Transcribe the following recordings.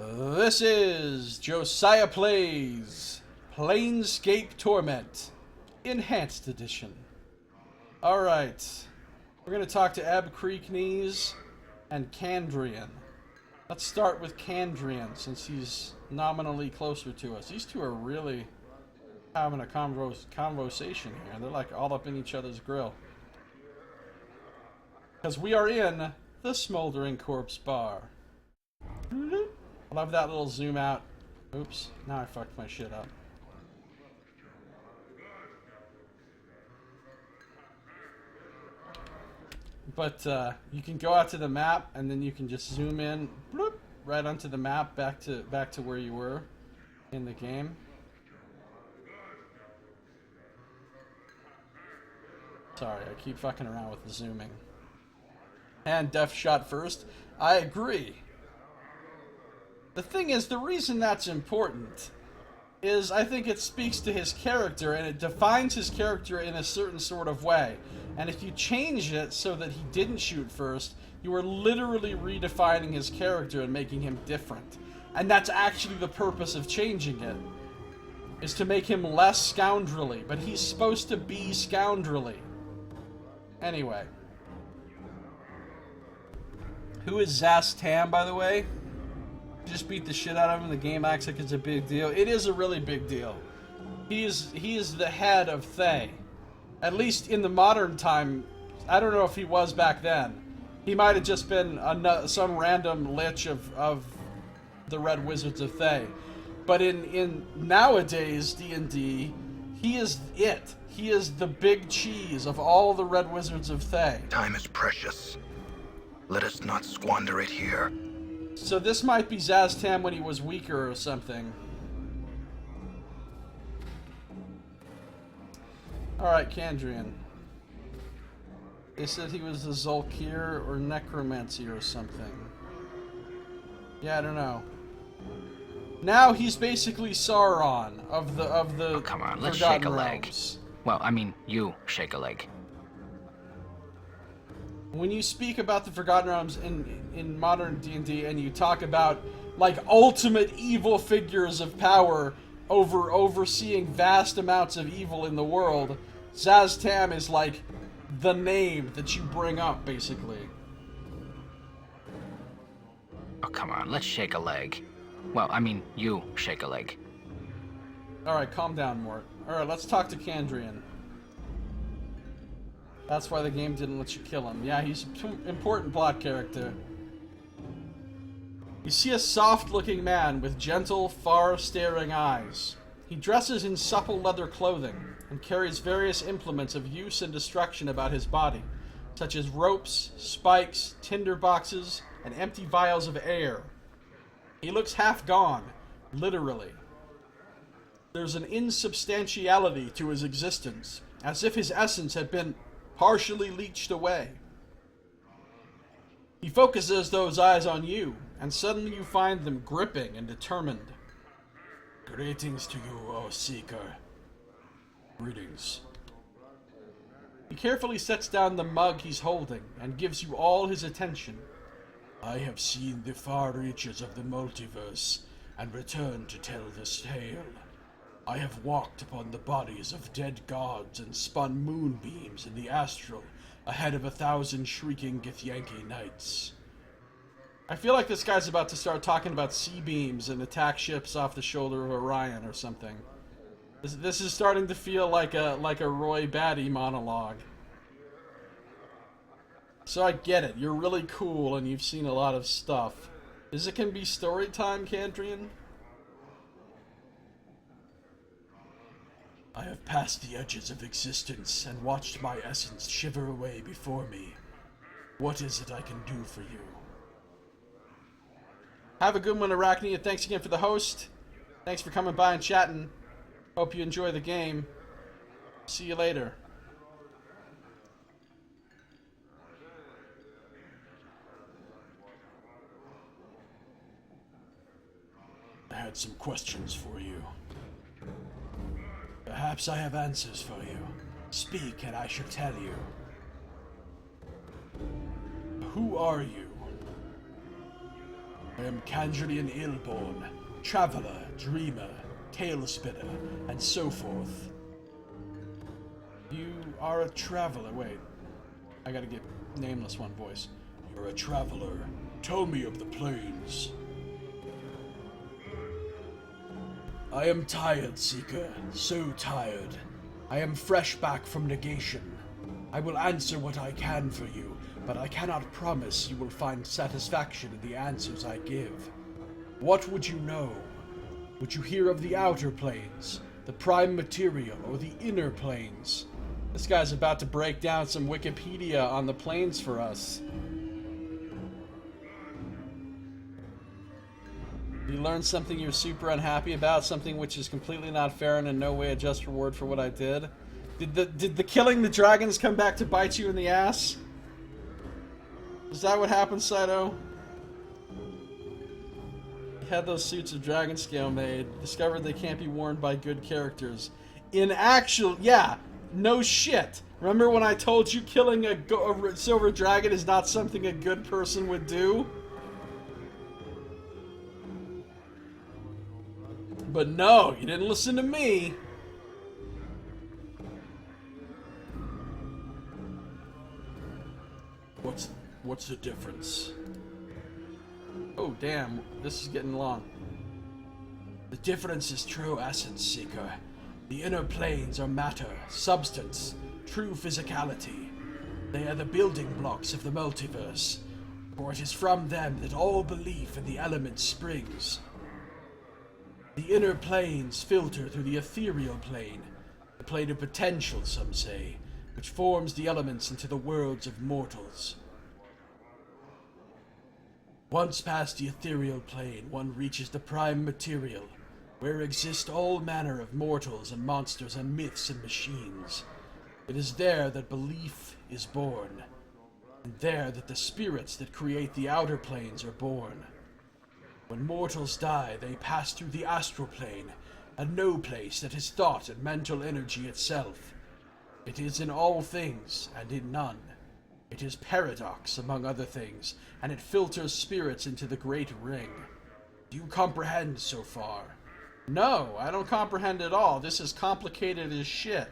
This is Josiah Plays Planescape Torment Enhanced Edition. Alright, we're going to talk to Abcreeknees and Kandrian. Let's start with Kandrian since he's nominally closer to us. These two are really having a conversation here. They're like all up in each other's grill. Because we are in the Smoldering Corpse Bar. I love that little zoom out. Oops, now I fucked my shit up. But you can go out to the map and then you can just zoom in, bloop, right onto the map, back to where you were in the game. Sorry, I keep fucking around with the zooming. And Def shot first. I agree. The thing is, the reason that's important is I think it speaks to his character and it defines his character in a certain sort of way. And if you change it so that he didn't shoot first, you are literally redefining his character and making him different. And that's actually the purpose of changing it, is to make him less scoundrelly. But he's supposed to be scoundrelly. Anyway. Who is Zastam, by the way? Just beat the shit out of him. The game acts like it's a big deal. It is a really big deal. He is the head of Thay. At least in the modern time. I don't know if he was back then. He might have just been some random lich of the Red Wizards of Thay. But in nowadays D&D, he is it. He is the big cheese of all the Red Wizards of Thay. Time is precious. Let us not squander it here. So this might be Zastam when he was weaker or something. Alright, Kandrian. They said he was the Zulkir or Necromancy or something. Yeah, I don't know. Now he's basically Sauron of the Oh, come on, let's shake a leg. Realms. Well, I mean, you shake a leg. When you speak about the Forgotten Realms in modern D&D and you talk about like ultimate evil figures of power overseeing vast amounts of evil in the world, Zastam is like the name that you bring up, basically. Oh, come on, let's shake a leg. Well, I mean, you shake a leg. Alright, calm down, Mort. Alright, let's talk to Kandrian. That's why the game didn't let you kill him. Yeah, he's an important plot character. You see a soft-looking man with gentle, far-staring eyes. He dresses in supple leather clothing and carries various implements of use and destruction about his body, such as ropes, spikes, tinder boxes, and empty vials of air. He looks half gone, literally. There's an insubstantiality to his existence, as if his essence had been partially leached away. He focuses those eyes on you, and suddenly you find them gripping and determined. Greetings to you, O Seeker. Greetings. He carefully sets down the mug he's holding and gives you all his attention. I have seen the far reaches of the multiverse and returned to tell this tale. I have walked upon the bodies of dead gods and spun moonbeams in the astral ahead of 1,000 shrieking Githyanki knights. I feel like this guy's about to start talking about sea beams and attack ships off the shoulder of Orion or something. This is starting to feel like a Roy Batty monologue. So I get it, you're really cool and you've seen a lot of stuff. Is it can be story time, Kandrian? I have passed the edges of existence and watched my essence shiver away before me. What is it I can do for you? Have a good one, Arachne. Thanks again for the host. Thanks for coming by and chatting. Hope you enjoy the game. See you later. I had some questions for you. Perhaps I have answers for you. Speak and I shall tell you. Who are you? I am Kandrian Illborn, traveler, dreamer, tale spinner, and so forth. You are a traveler. Wait, I gotta get nameless one voice. You're a traveler. Tell me of the plains. I am tired, Seeker. So tired. I am fresh back from negation. I will answer what I can for you, but I cannot promise you will find satisfaction in the answers I give. What would you know? Would you hear of the outer planes, the prime material, or the inner planes? This guy's about to break down some Wikipedia on the planes for us. You learned something you're super unhappy about, something which is completely not fair and in no way a just reward for what I did. Did the killing the dragons come back to bite you in the ass? Is that what happened, Saito? You had those suits of dragon scale made, discovered they can't be worn by good characters. In actual, yeah, no shit. Remember when I told you killing a silver dragon is not something a good person would do? But no, you didn't listen to me. What's the difference? Oh damn, this is getting long. The difference is true essence, Seeker. The inner planes are matter, substance, true physicality. They are the building blocks of the multiverse, for it is from them that all belief in the elements springs. The inner planes filter through the ethereal plane, the plane of potential, some say, which forms the elements into the worlds of mortals. Once past the ethereal plane, one reaches the prime material, where exist all manner of mortals and monsters and myths and machines. It is there that belief is born, and there that the spirits that create the outer planes are born. When mortals die, they pass through the astral plane, a no place that is thought and mental energy itself. It is in all things and in none. It is paradox, among other things, and it filters spirits into the great ring. Do you comprehend so far? No, I don't comprehend at all. This is complicated as shit.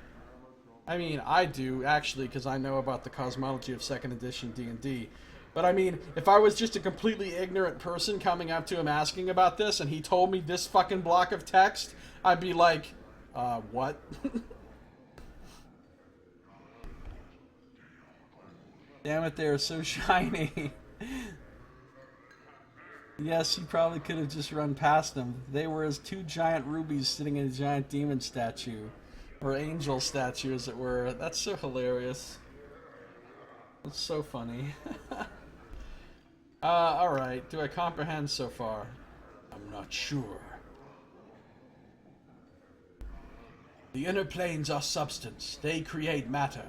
I mean, I do, actually, because I know about the cosmology of 2nd edition D&D. But I mean, if I was just a completely ignorant person coming up to him asking about this, and he told me this fucking block of text, I'd be like, what? Damn it, they are so shiny. Yes, you probably could have just run past them. They were as two giant rubies sitting in a giant demon statue. Or angel statue, as it were. That's so hilarious. It's so funny. Alright. Do I comprehend so far? I'm not sure. The inner planes are substance. They create matter.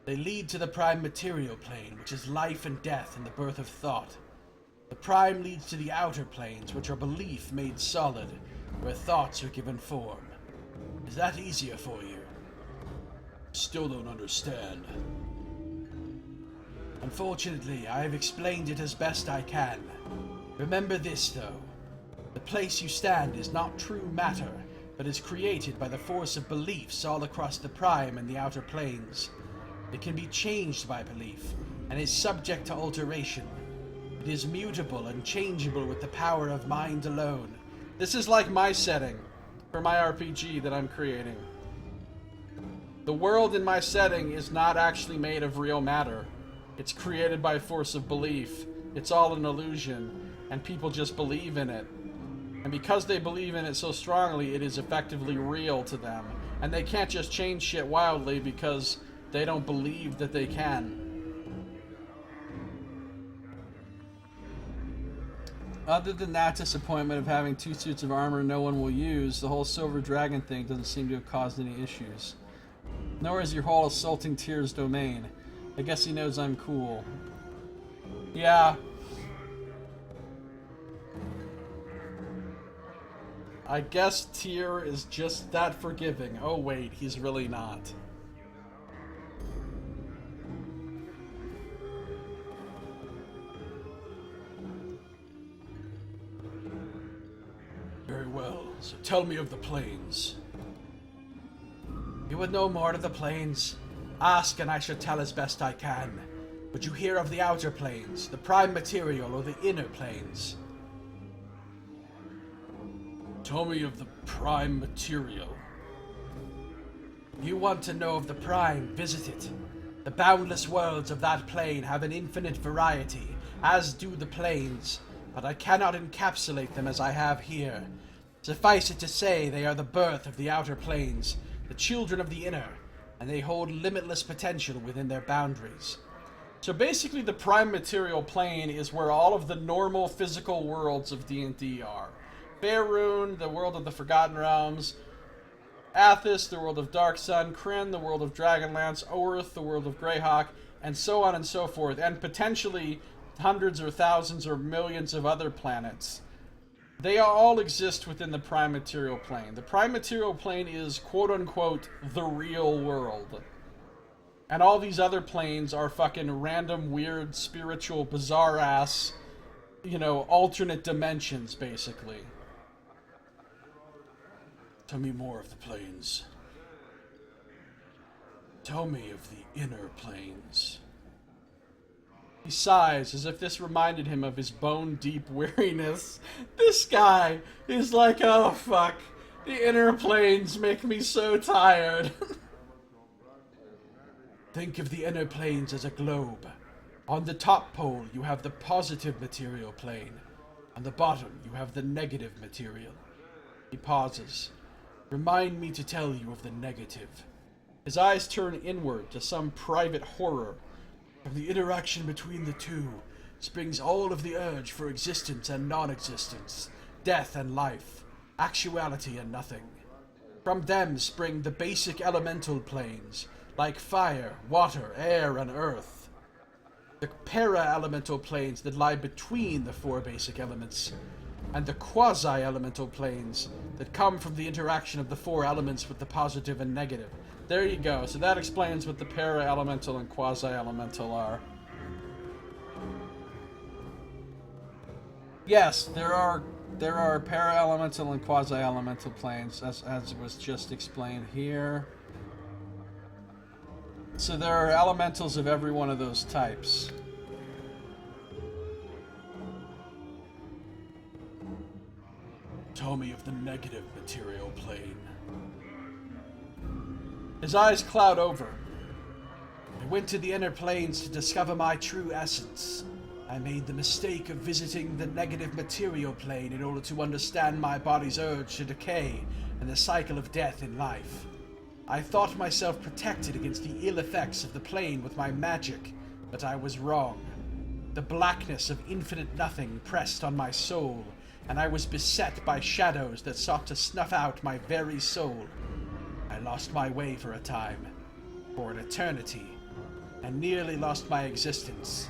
They lead to the prime material plane, which is life and death and the birth of thought. The prime leads to the outer planes, which are belief made solid, where thoughts are given form. Is that easier for you? Still don't understand. Unfortunately, I have explained it as best I can. Remember this, though. The place you stand is not true matter, but is created by the force of beliefs all across the prime and the outer planes. It can be changed by belief, and is subject to alteration. It is mutable and changeable with the power of mind alone. This is like my setting for my RPG that I'm creating. The world in my setting is not actually made of real matter. It's created by force of belief. It's all an illusion, and people just believe in it. And because they believe in it so strongly, it is effectively real to them. And they can't just change shit wildly because they don't believe that they can. Other than that disappointment of having 2 suits of armor no one will use, the whole silver dragon thing doesn't seem to have caused any issues. Nor is your whole assaulting Tyr's domain. I guess he knows I'm cool. Yeah. I guess Tyr is just that forgiving. Oh wait, he's really not. well, so tell me of the planes. You would know more of the planes. Ask, and I shall tell as best I can. Would you hear of the outer planes, the prime material, or the inner planes? Tell me of the prime material. You want to know of the prime, visit it. The boundless worlds of that plane have an infinite variety, as do the planes, but I cannot encapsulate them as I have here. Suffice it to say, they are the birth of the outer planes, the children of the inner, and they hold limitless potential within their boundaries. So basically the prime material plane is where all of the normal physical worlds of D&D are. Faerun, the world of the Forgotten Realms, Athos, the world of Dark Sun, Krynn, the world of Dragonlance, Orth, the world of Greyhawk, and so on and so forth, and potentially hundreds or thousands or millions of other planets. They all exist within the prime material plane. The prime material plane is, quote-unquote, the real world. And all these other planes are fucking random, weird, spiritual, bizarre-ass, alternate dimensions, basically. Tell me more of the planes. Tell me of the inner planes. He sighs as if this reminded him of his bone-deep weariness. This guy is like, oh fuck, the inner planes make me so tired. Think of the inner planes as a globe. On the top pole, you have the positive material plane. On the bottom, you have the negative material. He pauses. Remind me to tell you of the negative. His eyes turn inward to some private horror. From the interaction between the two springs all of the urge for existence and non-existence, death and life, actuality and nothing. From them spring the basic elemental planes, like fire, water, air, and earth. The para-elemental planes that lie between the four basic elements, and the quasi-elemental planes that come from the interaction of the four elements with the positive and negative. There you go. So that explains what the para-elemental and quasi-elemental are. Yes, there are para-elemental and quasi-elemental planes, as was just explained here. So there are elementals of every one of those types. Tell me of the negative material plane. His eyes cloud over. I went to the inner planes to discover my true essence. I made the mistake of visiting the negative material plane in order to understand my body's urge to decay and the cycle of death in life. I thought myself protected against the ill effects of the plane with my magic, but I was wrong. The blackness of infinite nothing pressed on my soul, and I was beset by shadows that sought to snuff out my very soul. I lost my way for a time, for an eternity, and nearly lost my existence.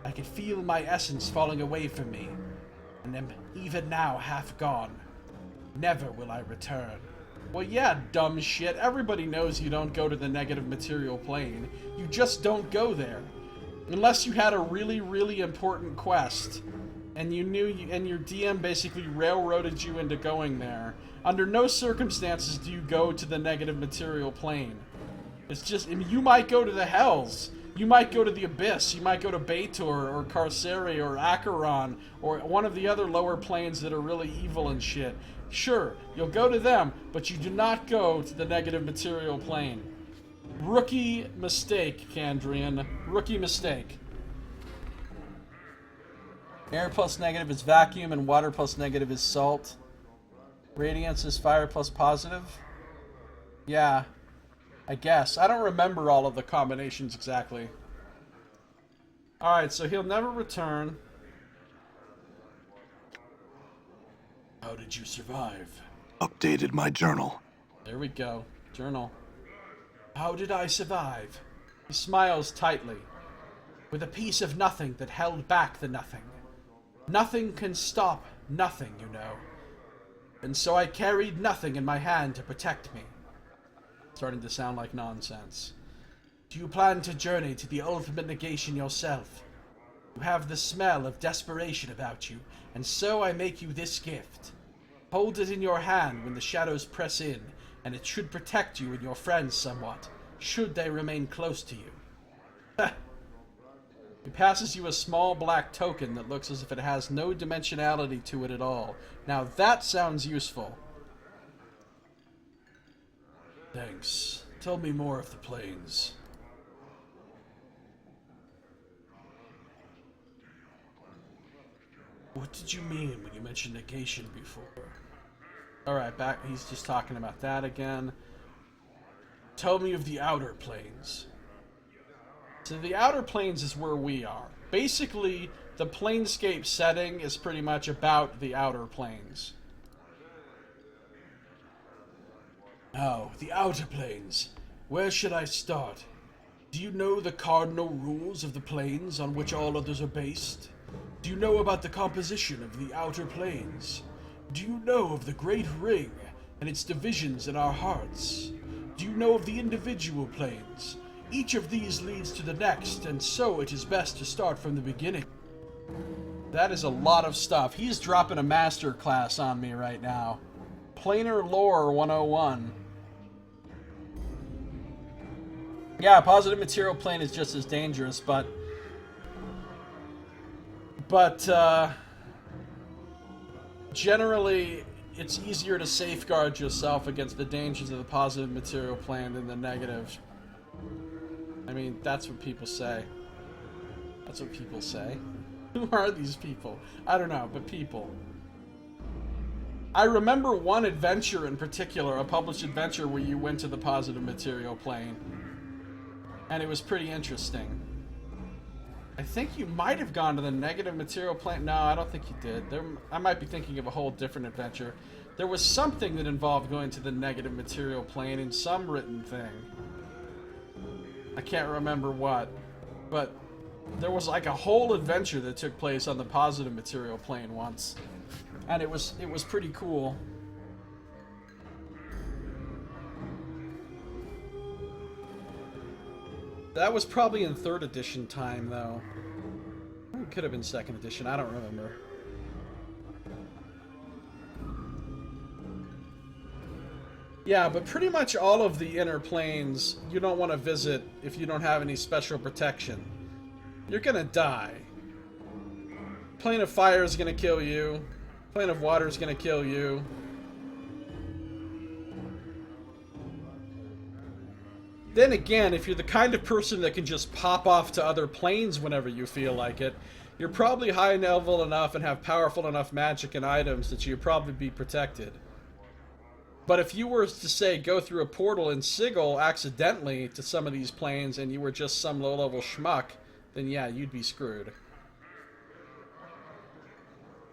I could feel my essence falling away from me, and am even now half gone. Never will I return. Well, yeah, dumb shit. Everybody knows you don't go to the negative material plane. You just don't go there. Unless you had a really, really important quest, and you knew, and your DM basically railroaded you into going there. Under no circumstances do you go to the negative material plane. It's just, I mean, you might go to the Hells. You might go to the Abyss. You might go to Baitor or Carceri or Acheron or one of the other lower planes that are really evil and shit. Sure, you'll go to them, but you do not go to the negative material plane. Rookie mistake, Kandrian. Rookie mistake. Air plus negative is vacuum, and water plus negative is salt. Radiance is fire plus positive. Yeah, I guess. I don't remember all of the combinations exactly. Alright, so he'll never return. How did you survive? Updated my journal. There we go. Journal. How did I survive? He smiles tightly. With a piece of nothing that held back the nothing. Nothing can stop nothing, you know. And so I carried nothing in my hand to protect me. Starting to sound like nonsense. Do you plan to journey to the ultimate negation yourself? You have the smell of desperation about you, and so I make you this gift. Hold it in your hand when the shadows press in, and it should protect you and your friends somewhat, should they remain close to you. He passes you a small black token that looks as if it has no dimensionality to it at all. Now that sounds useful. Thanks. Tell me more of the planes. What did you mean when you mentioned negation before? Alright, back. He's just talking about that again. Tell me of the outer planes. So the outer planes is where we are. Basically, the Planescape setting is pretty much about the outer planes. Now, the outer planes. Where should I start? Do you know the cardinal rules of the planes on which all others are based? Do you know about the composition of the outer planes? Do you know of the Great Ring and its divisions in our hearts? Do you know of the individual planes? Each of these leads to the next, and so it is best to start from the beginning. That is a lot of stuff. He's dropping a master class on me right now. Planar Lore 101. Yeah, positive material plane is just as dangerous, but generally, it's easier to safeguard yourself against the dangers of the positive material plane than the negative. I mean, that's what people say. That's what people say. Who are these people? I don't know, but people. I remember one adventure in particular, a published adventure where you went to the positive material plane. And it was pretty interesting. I think you might have gone to the negative material plane. No, I don't think you did. I might be thinking of a whole different adventure. There was something that involved going to the negative material plane in some written thing. I can't remember what. But there was like a whole adventure that took place on the positive material plane once. And it was pretty cool. That was probably in 3rd edition time, though. It could have been 2nd edition, I don't remember. Yeah, but pretty much all of the inner planes you don't want to visit if you don't have any special protection. You're gonna die. Plane of fire is gonna kill you. Plane of water is gonna kill you. Then again, if you're the kind of person that can just pop off to other planes whenever you feel like it, you're probably high level enough and have powerful enough magic and items that you'd probably be protected. But if you were to, say, go through a portal and sigil accidentally to some of these planes and you were just some low-level schmuck, then yeah, you'd be screwed.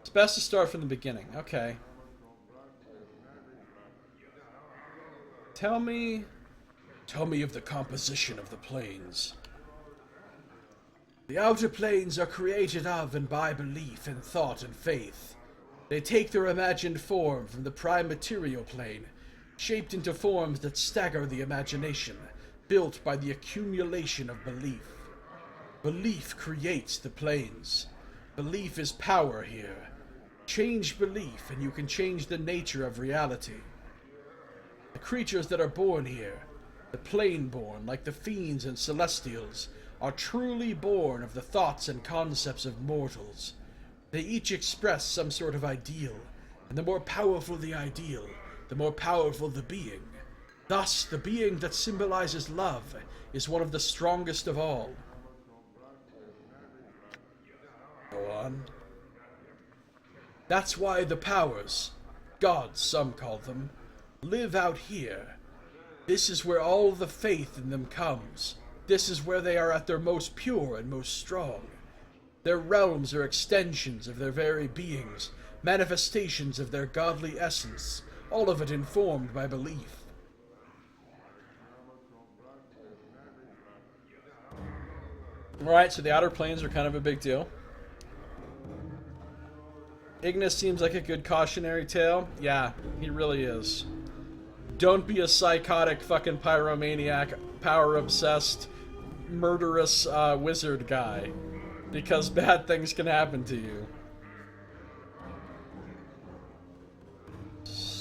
It's best to start from the beginning. Okay. Tell me of the composition of the planes. The outer planes are created of and by belief in thought and faith. They take their imagined form from the prime material plane, shaped into forms that stagger the imagination, built by the accumulation of belief. Belief creates the planes. Belief is power here. Change belief and you can change the nature of reality. The creatures that are born here, the plane-born, like the fiends and celestials, are truly born of the thoughts and concepts of mortals. They each express some sort of ideal, and the more powerful the ideal, the more powerful the being. Thus, the being that symbolizes love is one of the strongest of all. Go on. That's why the powers, gods some call them, live out here. This is where all the faith in them comes. This is where they are at their most pure and most strong. Their realms are extensions of their very beings, manifestations of their godly essence, all of it informed by belief. Alright, so the outer planes are kind of a big deal. Ignis seems like a good cautionary tale. Yeah, he really is. Don't be a psychotic fucking pyromaniac, power-obsessed, murderous wizard guy. Because bad things can happen to you.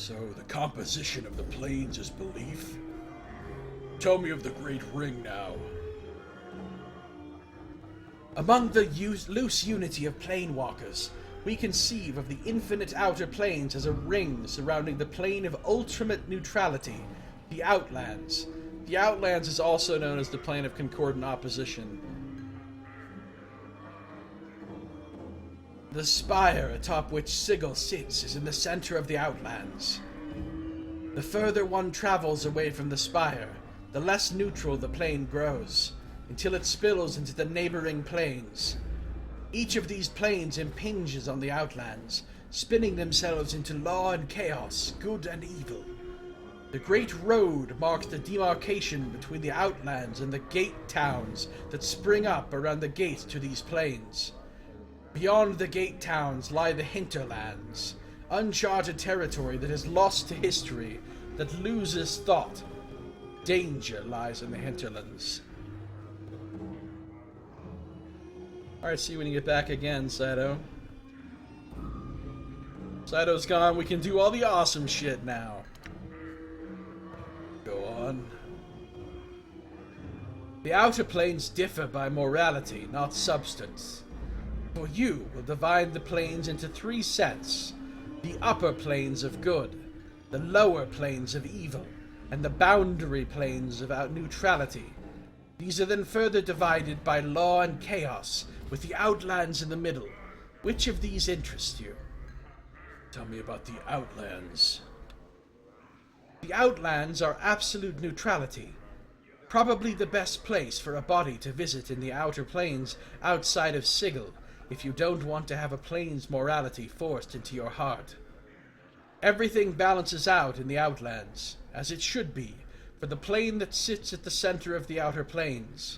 So, the composition of the planes is belief? Tell me of the Great Ring now. Among the loose unity of planewalkers, we conceive of the infinite outer planes as a ring surrounding the plane of ultimate neutrality, the Outlands. The Outlands is also known as the plane of concordant opposition. The spire atop which Sigil sits is in the center of the Outlands. The further one travels away from the spire, the less neutral the plane grows, until it spills into the neighboring planes. Each of these planes impinges on the Outlands, spinning themselves into law and chaos, good and evil. The Great Road marks the demarcation between the Outlands and the gate towns that spring up around the gate to these planes. Beyond the gate towns lie the hinterlands, uncharted territory that is lost to history, that loses thought. Danger lies in the hinterlands. Alright, see you when you get back again, Saito. Saito's gone, we can do all the awesome shit now. Go on. The outer planes differ by morality, not substance. For you will divide the planes into 3 sets: the upper planes of good, the lower planes of evil, and the boundary planes of neutrality. These are then further divided by law and chaos, with the Outlands in the middle. Which of these interest you? Tell me about the Outlands. The Outlands are absolute neutrality. Probably the best place for a body to visit in the outer planes outside of Sigil, if you don't want to have a plane's morality forced into your heart. Everything balances out in the Outlands, as it should be, for the plane that sits at the center of the outer planes.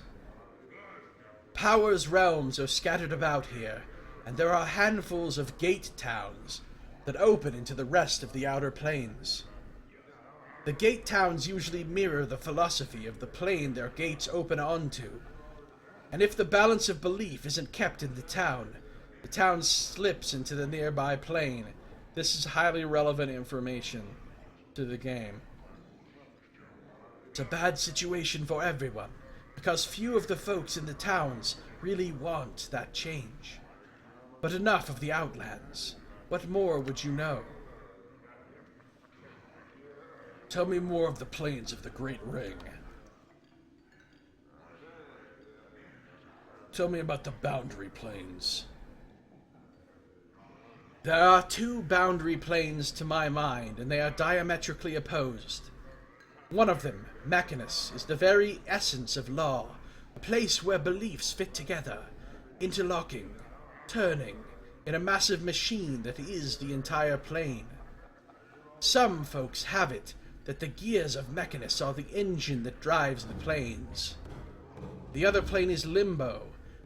Power's realms are scattered about here, and there are handfuls of gate towns that open into the rest of the outer planes. The gate towns usually mirror the philosophy of the plane their gates open onto, and if the balance of belief isn't kept in the town slips into the nearby plane. This is highly relevant information to the game. It's a bad situation for everyone, because few of the folks in the towns really want that change. But enough of the Outlands. What more would you know? Tell me more of the planes of the Great Ring. Tell me about the boundary planes. There are 2 boundary planes to my mind, and they are diametrically opposed. One of them, Mechanus, is the very essence of law, a place where beliefs fit together, interlocking, turning, in a massive machine that is the entire plane. Some folks have it that the gears of Mechanus are the engine that drives the planes. The other plane is Limbo,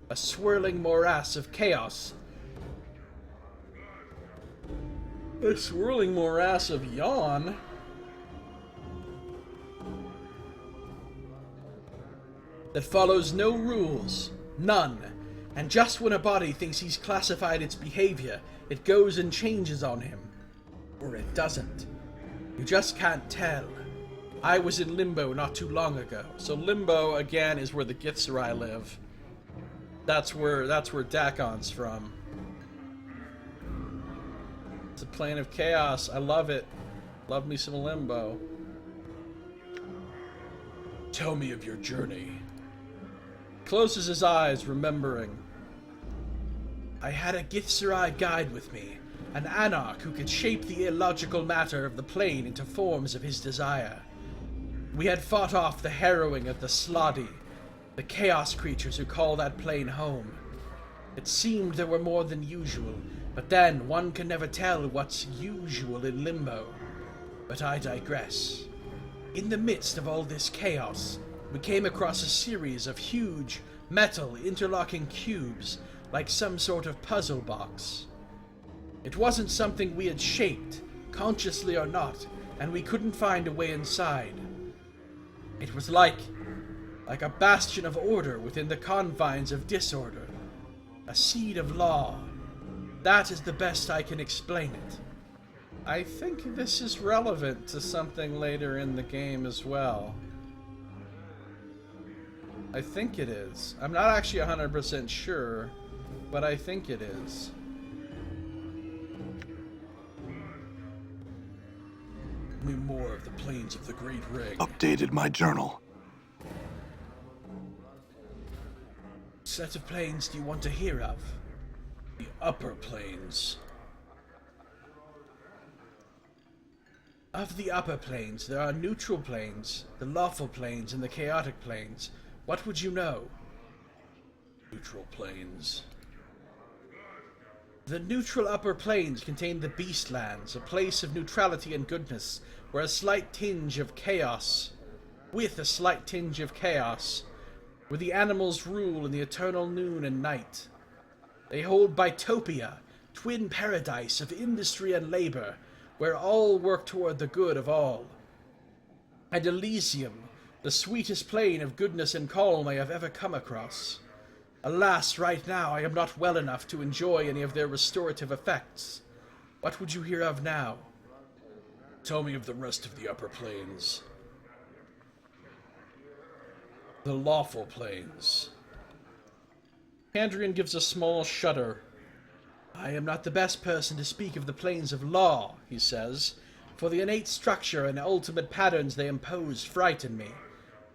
a swirling morass of chaos. A swirling morass of yawn? That follows no rules, none, and just when a body thinks he's classified its behavior, it goes and changes on him. Or it doesn't. You just can't tell. I was in Limbo not too long ago. So Limbo, again, is where the Githzerai live. That's where Dak'kon's from. It's a plane of chaos. I love it. Love me some Limbo. Tell me of your journey. Closes his eyes, remembering. I had a Githzerai guide with me, an anarch who could shape the illogical matter of the plane into forms of his desire. We had fought off the harrowing of the Sloddy, the chaos creatures who call that plane home. It seemed there were more than usual, but then one can never tell what's usual in Limbo. But I digress. In the midst of all this chaos, we came across a series of huge, metal, interlocking cubes, like some sort of puzzle box. It wasn't something we had shaped, consciously or not, and we couldn't find a way inside. It was like a bastion of order within the confines of disorder. A seed of law. That is the best I can explain it. I think this is relevant to something later in the game as well. I think it is. I'm not actually 100% sure, but I think it is. Tell me more of the plains of the Great Ring. Updated my journal. What set of plains do you want to hear of? The upper plains. Of the upper planes, there are neutral planes, the lawful planes, and the chaotic planes. What would you know? Neutral plains. The neutral upper planes contain the Beastlands, a place of neutrality and goodness, where a slight tinge of chaos, where the animals rule in the eternal noon and night. They hold Bitopia, twin paradise of industry and labor, where all work toward the good of all. And Elysium, the sweetest plane of goodness and calm I have ever come across. Alas, right now I am not well enough to enjoy any of their restorative effects. What would you hear of now? Tell me of the rest of the upper plains. The lawful plains. Handrian gives a small shudder. I am not the best person to speak of the planes of law, he says, for the innate structure and ultimate patterns they impose frighten me.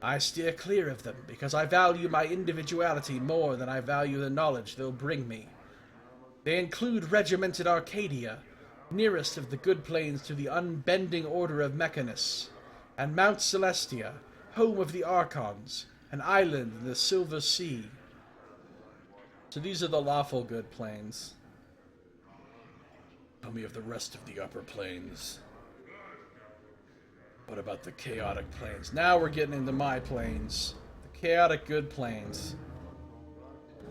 I steer clear of them because I value my individuality more than I value the knowledge they'll bring me. They include regimented Arcadia, nearest of the good planes to the unbending order of Mechanus, and Mount Celestia, home of the Archons, an island in the Silver Sea. So these are the lawful good planes. Tell me of the rest of the upper planes. What about the chaotic planes? Now we're getting into my planes. The chaotic good planes.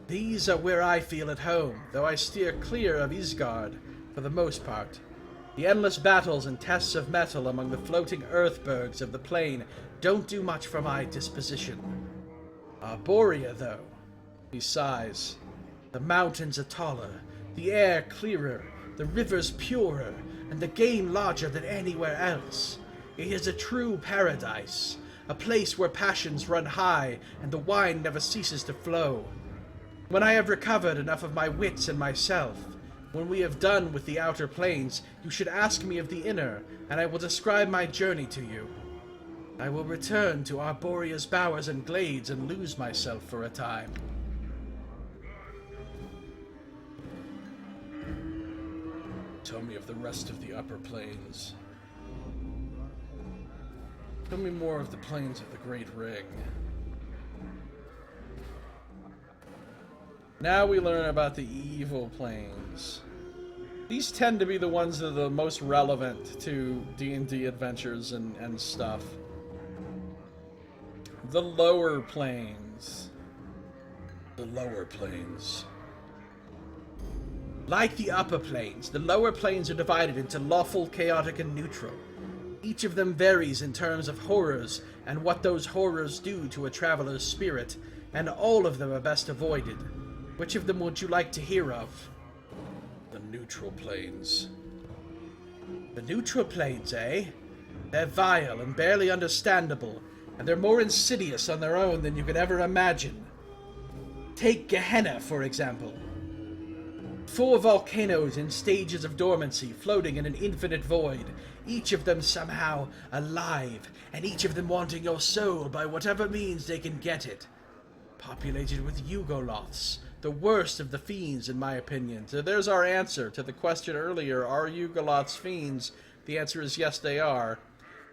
These are where I feel at home, though I steer clear of Isgard, for the most part. The endless battles and tests of metal among the floating earthbergs of the plain don't do much for my disposition. Arborea, though, he sighs. The mountains are taller, the air clearer, the rivers purer, and the game larger than anywhere else. It is a true paradise, a place where passions run high and the wine never ceases to flow. When I have recovered enough of my wits and myself, when we have done with the outer planes, you should ask me of the inner, and I will describe my journey to you. I will return to Arborea's bowers and glades and lose myself for a time. Tell me of the rest of the upper plains. Tell me more of the plains of the Great Ring. Now we learn about the evil planes. These tend to be the ones that are the most relevant to D&D adventures and stuff. The lower planes. The lower planes. Like the upper planes, the lower planes are divided into lawful, chaotic, and neutral. Each of them varies in terms of horrors and what those horrors do to a traveler's spirit, and all of them are best avoided. Which of them would you like to hear of? The neutral planes. The neutral planes, eh? They're vile and barely understandable, and they're more insidious on their own than you could ever imagine. Take Gehenna, for example. 4 volcanoes in stages of dormancy, floating in an infinite void, each of them somehow alive, and each of them wanting your soul by whatever means they can get it. Populated with Yugoloths, the worst of the fiends in my opinion. So there's our answer to the question earlier, are Yugoloths fiends? The answer is yes, they are.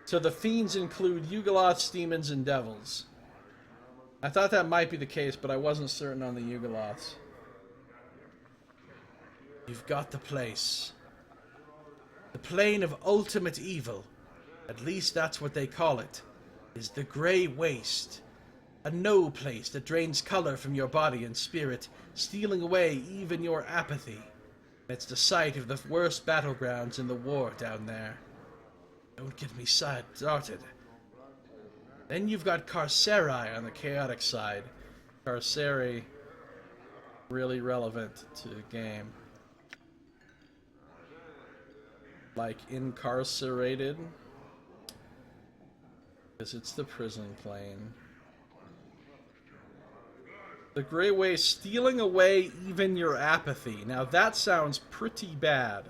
So the fiends include Yugoloths, demons, and devils. I thought that might be the case, but I wasn't certain on the Yugoloths. You've got the place. The plane of ultimate evil, at least that's what they call it, is the Grey Waste. A no place that drains color from your body and spirit, stealing away even your apathy. It's the site of the worst battlegrounds in the war down there. Don't get me started. Then you've got Carceri on the chaotic side. Carceri, really relevant to the game. like incarcerated. Because it's the prison plane. The Grey Way stealing away even your apathy. Now that sounds pretty bad.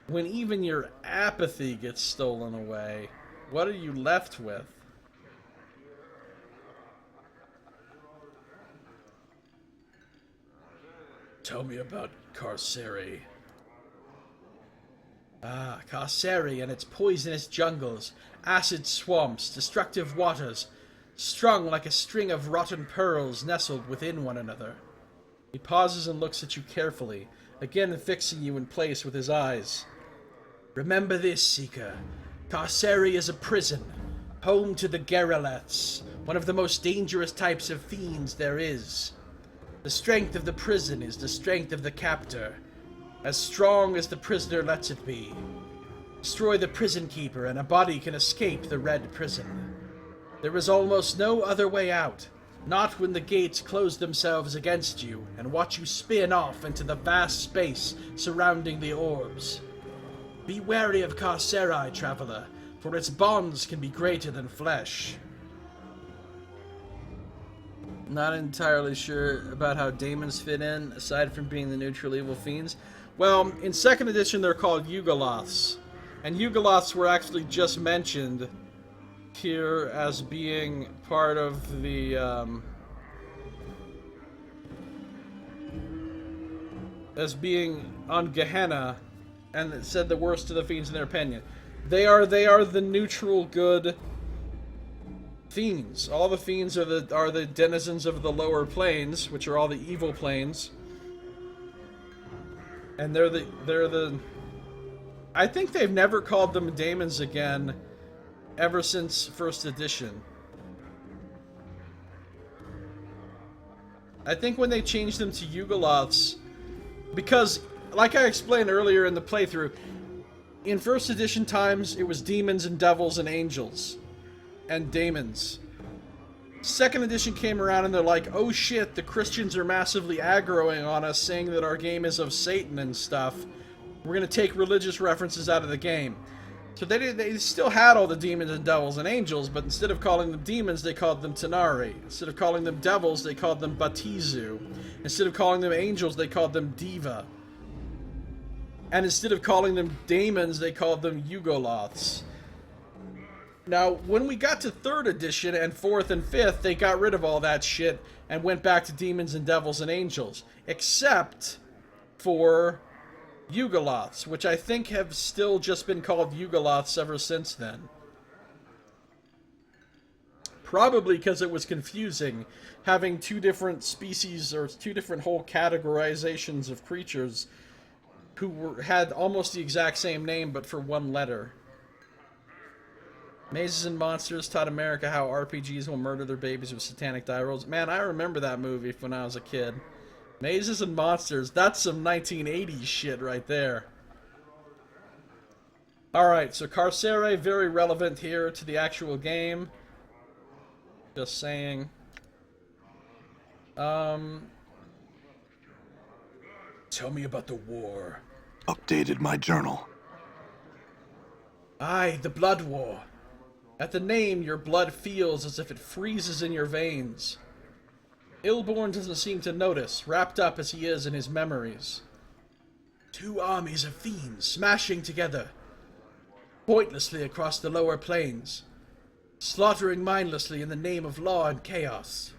When even your apathy gets stolen away, what are you left with? Tell me about Carceri. Ah, Carceri and its poisonous jungles, acid swamps, destructive waters, strung like a string of rotten pearls nestled within one another. He pauses and looks at you carefully, again fixing you in place with his eyes. Remember this, Seeker. Carceri is a prison, home to the Geralets, one of the most dangerous types of fiends there is. The strength of the prison is the strength of the captor, as strong as the prisoner lets it be. Destroy the prison keeper and a body can escape the red prison. There is almost no other way out, not when the gates close themselves against you and watch you spin off into the vast space surrounding the orbs. Be wary of Carceri, traveler, for its bonds can be greater than flesh. Not entirely sure about how daemons fit in, aside from being the neutral evil fiends. Well, in 2nd edition they're called Yugoloths, and Yugoloths were actually just mentioned here as being part of the, as being on Gehenna, and it said the worst of the fiends in their opinion. They are the neutral good fiends. All the fiends are the denizens of the lower planes, which are all the evil planes. And they're the I think they've never called them daemons again ever since 1st edition. I think when they changed them to Yugoloths, because like I explained earlier in the playthrough, in 1st edition times it was demons and devils and angels and daemons. 2nd edition came around and they're like, oh shit, the Christians are massively aggroing on us, saying that our game is of Satan and stuff. We're gonna take religious references out of the game. So they still had all the demons and devils and angels, but instead of calling them demons, they called them Tanari. Instead of calling them devils, they called them Batizu. Instead of calling them angels, they called them Diva. And instead of calling them daemons, they called them Yugoloths. Now, when we got to 3rd edition and 4th and 5th, they got rid of all that shit and went back to demons and devils and angels. Except for Yugoloths, which I think have still just been called Yugoloths ever since then. Probably because it was confusing having two different species or two different whole categorizations of creatures who had almost the exact same name but for one letter. Mazes and Monsters taught America how RPGs will murder their babies with satanic die rolls. Man, I remember that movie when I was a kid. Mazes and Monsters, that's some 1980s shit right there. Alright, so Carceri, very relevant here to the actual game. Just saying. Tell me about the war. Updated my journal. Aye, the Blood War. At the name, your blood feels as if it freezes in your veins. Ilborn doesn't seem to notice, wrapped up as he is in his memories. Two armies of fiends smashing together, pointlessly across the lower planes, slaughtering mindlessly in the name of law and chaos.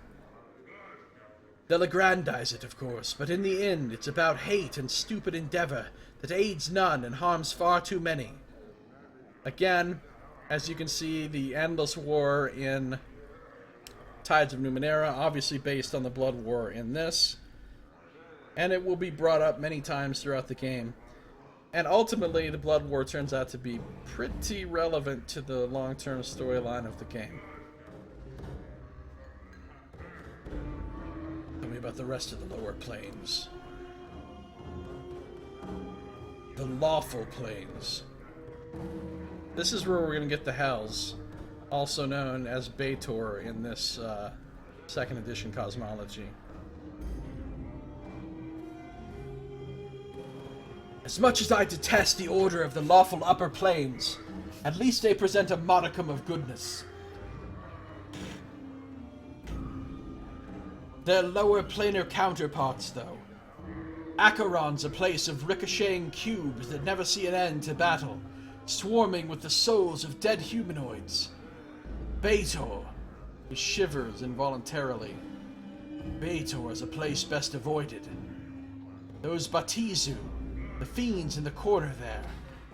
They'll aggrandize it, of course, but in the end, it's about hate and stupid endeavor that aids none and harms far too many. Again, as you can see, the endless war in Tides of Numenera, obviously based on the Blood War in this, and it will be brought up many times throughout the game. And ultimately, the Blood War turns out to be pretty relevant to the long-term storyline of the game. Tell me about the rest of the lower planes. The lawful planes. This is where we're going to get the Hells, also known as Baator in this 2nd edition cosmology. As much as I detest the order of the lawful upper planes, at least they present a modicum of goodness. Their lower planar counterparts, though. Acheron's a place of ricocheting cubes that never see an end to battle, swarming with the souls of dead humanoids. Baator. He shivers involuntarily. Baator is a place best avoided. Those Batizu, the fiends in the corner there,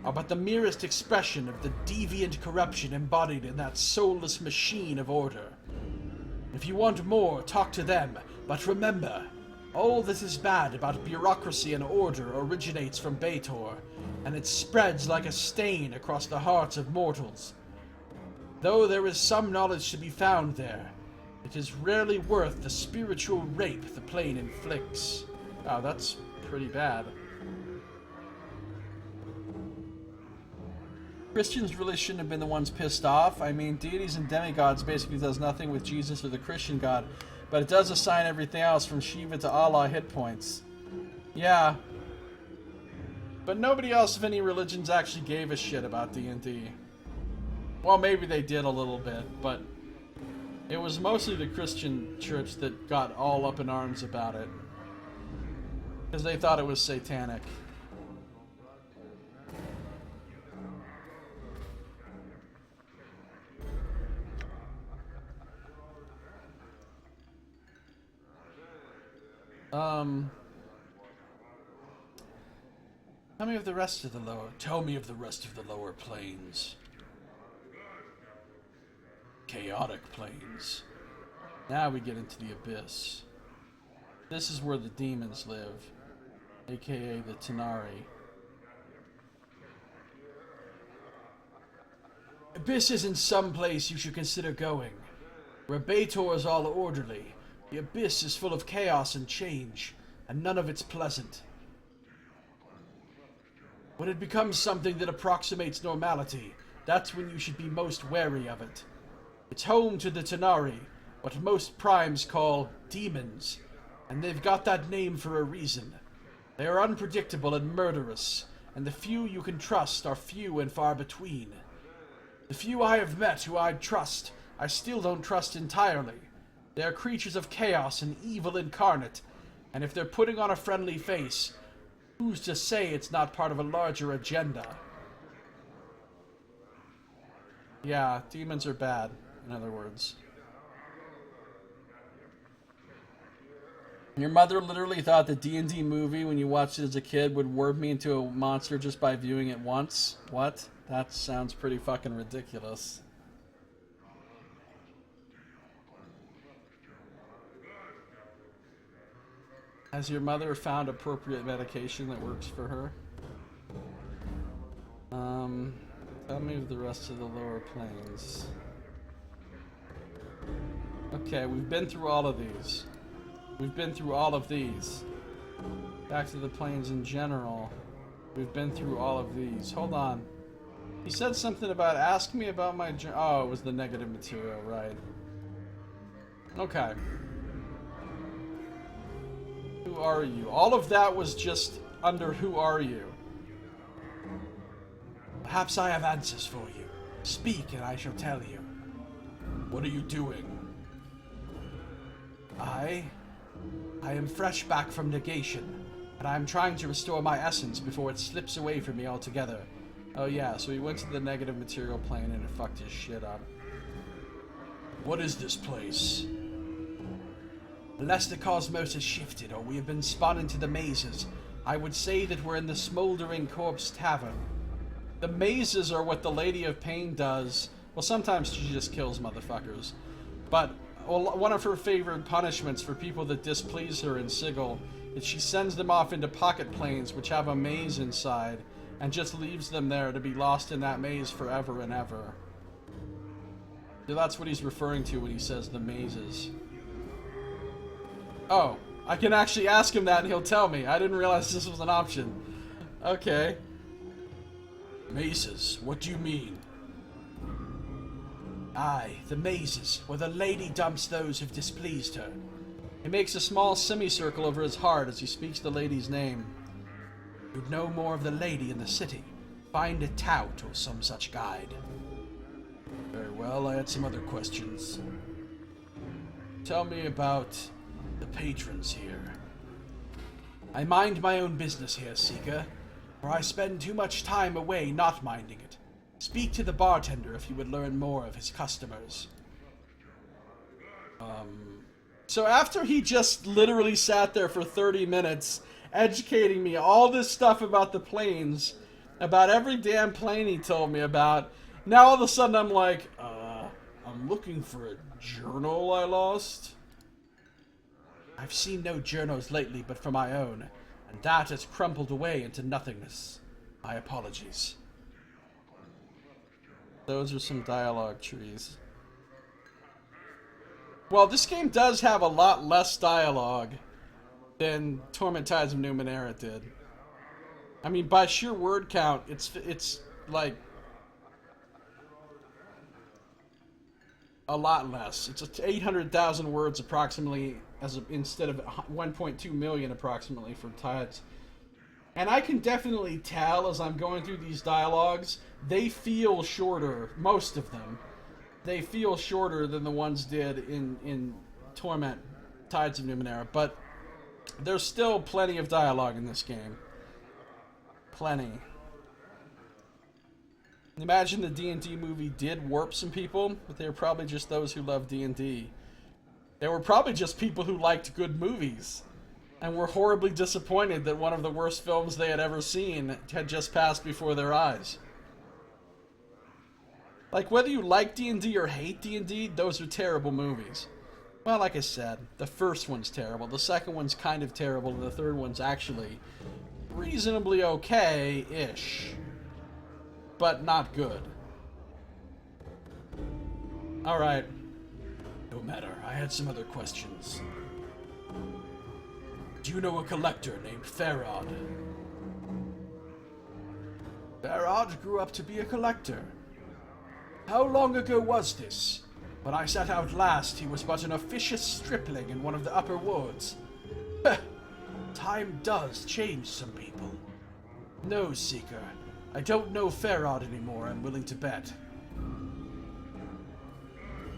are but the merest expression of the deviant corruption embodied in that soulless machine of order. If you want more, talk to them, but remember, all that is bad about bureaucracy and order originates from Baator, and it spreads like a stain across the hearts of mortals. Though there is some knowledge to be found there, it is rarely worth the spiritual rape the plane inflicts. Oh, that's pretty bad. Christians really shouldn't have been the ones pissed off. I mean, deities and demigods basically does nothing with Jesus or the Christian God, but it does assign everything else from Shiva to Allah hit points. Yeah. But nobody else of any religions actually gave a shit about D&D. Well, maybe they did a little bit, but it was mostly the Christian church that got all up in arms about it. Because they thought it was satanic. Tell me of the rest of the lower planes. Chaotic planes. Now we get into the abyss. This is where the demons live, aka the Tanari. Abyss isn't some place you should consider going. Where Baator is all orderly, the abyss is full of chaos and change, and none of it's pleasant. When it becomes something that approximates normality, that's when you should be most wary of it. It's home to the Tanari, what most primes call demons, and they've got that name for a reason. They are unpredictable and murderous, and the few you can trust are few and far between. The few I have met who I'd trust, I still don't trust entirely. They are creatures of chaos and evil incarnate, and if they're putting on a friendly face, who's to say it's not part of a larger agenda? Yeah, demons are bad, in other words. Your mother literally thought the D&D movie, when you watched it as a kid, would warp me into a monster just by viewing it once? What? That sounds pretty fucking ridiculous. Has your mother found appropriate medication that works for her? Tell me of the rest of the lower planes. Okay, we've been through all of these. We've been through all of these. Back to the planes in general. We've been through all of these. Hold on. He said something about ask me about my... Oh, it was the negative material, right. Okay. Who are you? All of that was just under who are you. Perhaps I have answers for you. Speak and I shall tell you. What are you doing? I am fresh back from negation, and I am trying to restore my essence before it slips away from me altogether. Oh yeah, so he went to the negative material plane and it fucked his shit up. What is this place? Unless the cosmos has shifted or we have been spun into the mazes, I would say that we're in the Smoldering Corpse Tavern. The mazes are what the Lady of Pain does. Well, sometimes she just kills motherfuckers. But one of her favorite punishments for people that displease her in Sigil is she sends them off into pocket planes which have a maze inside and just leaves them there to be lost in that maze forever and ever. So that's what he's referring to when he says the mazes. Oh, I can actually ask him that and he'll tell me. I didn't realize this was an option. Okay. Mazes, what do you mean? Aye, the mazes, where the lady dumps those who've displeased her. He makes a small semicircle over his heart as he speaks the lady's name. You'd know more of the lady in the city. Find a tout or some such guide. Very well, I had some other questions. Tell me about the patrons here. I mind my own business here, Seeker, for I spend too much time away not minding it. Speak to the bartender if you would learn more of his customers. So after he just literally sat there for 30 minutes educating me all this stuff about the planes, about every damn plane he told me about, now all of a sudden I'm like, I'm looking for a journal I lost. I've seen no journals lately but for my own, and that has crumpled away into nothingness. My apologies. Those are some dialogue trees. Well, this game does have a lot less dialogue than Torment Tides of Numenera did. I mean, by sheer word count, it's like a lot less. It's 800,000 words approximately, instead of 1.2 million approximately for Tides. And I can definitely tell as I'm going through these dialogues, they feel shorter, most of them. They feel shorter than the ones did in Torment Tides of Numenera, but there's still plenty of dialogue in this game. Plenty. Imagine the D&D movie did warp some people, but they were probably just those who love D&D. They were probably just people who liked good movies and were horribly disappointed that one of the worst films they had ever seen had just passed before their eyes. Like, whether you like D&D or hate D&D, those are terrible movies. Well, like I said, the first one's terrible, the second one's kind of terrible, and the third one's actually reasonably okay-ish. But not good. Alright. No matter, I had some other questions. Do you know a collector named Farod? Farod grew up to be a collector. How long ago was this? When I set out last, he was but an officious stripling in one of the upper wards. Time does change some people. No, Seeker. I don't know Farod anymore, I'm willing to bet.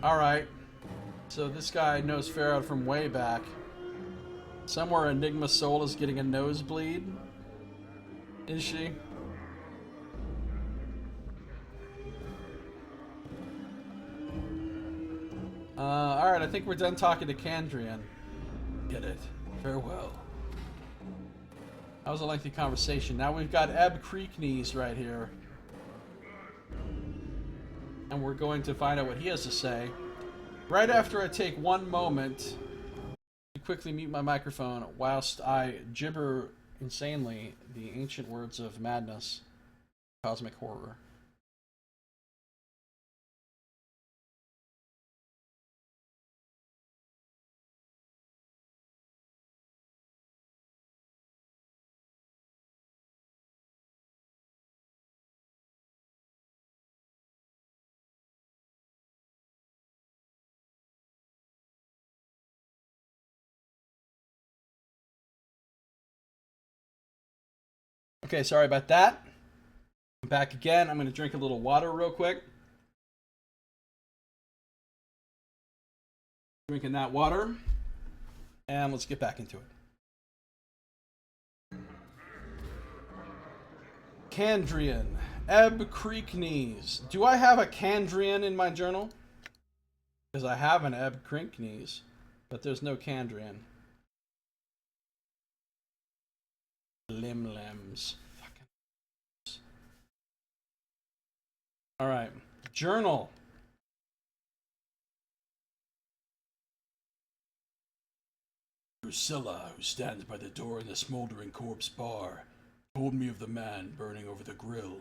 Alright. So this guy knows Farod from way back. Somewhere Enigma Soul is getting a nosebleed. Is she? Alright, I think we're done talking to Kandrian. Get it. Farewell. That was a lengthy conversation. Now we've got Ebb Creeknees right here. And we're going to find out what he has to say. Right after I take one moment to quickly mute my microphone whilst I gibber insanely the ancient words of madness, cosmic horror. Okay, sorry about that. I'm back again. I'm going to drink a little water real quick. Drinking that water. And let's get back into it. Kandrian. Ebb Creeknees. Do I have a Kandrian in my journal? Because I have an Ebb Creeknees, but there's no Kandrian. Limlims. Alright. Journal. Drusilla, who stands by the door in the smoldering corpse bar, told me of the man burning over the grill.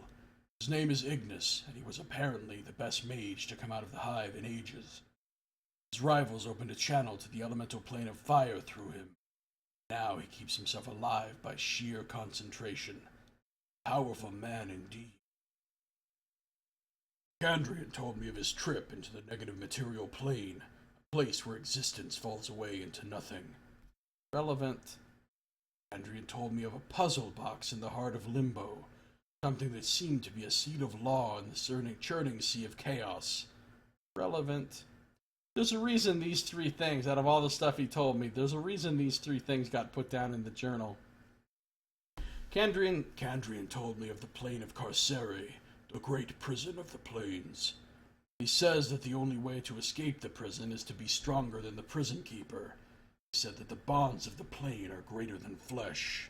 His name is Ignis, and he was apparently the best mage to come out of the hive in ages. His rivals opened a channel to the elemental plane of fire through him. Now he keeps himself alive by sheer concentration. Powerful man indeed. Kandrian told me of his trip into the negative material plane, a place where existence falls away into nothing. Relevant. Andrian told me of a puzzle box in the heart of Limbo. Something that seemed to be a seed of law in the churning sea of chaos. Relevant. There's a reason these 3 things, out of all the stuff he told me, there's a reason these 3 things got put down in the journal. Kandrian told me of the plane of Carceri, the great prison of the plains. He says that the only way to escape the prison is to be stronger than the prison keeper. He said that the bonds of the plane are greater than flesh.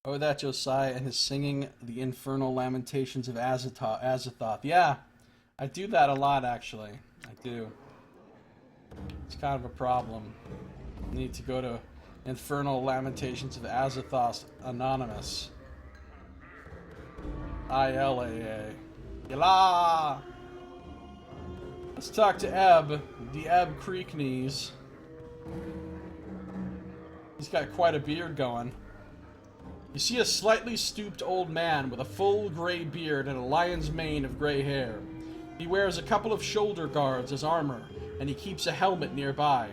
Oh, that Josiah and his singing the infernal lamentations of Azathoth. Yeah, I do that a lot, actually. I do. It's kind of a problem. I need to go to Infernal Lamentations of Azathoth Anonymous. ILAA. Yala! Let's talk to Ebb, the Ebb Creek knees. He's got quite a beard going. You see a slightly stooped old man with a full gray beard and a lion's mane of gray hair. He wears a couple of shoulder guards as armor, and he keeps a helmet nearby.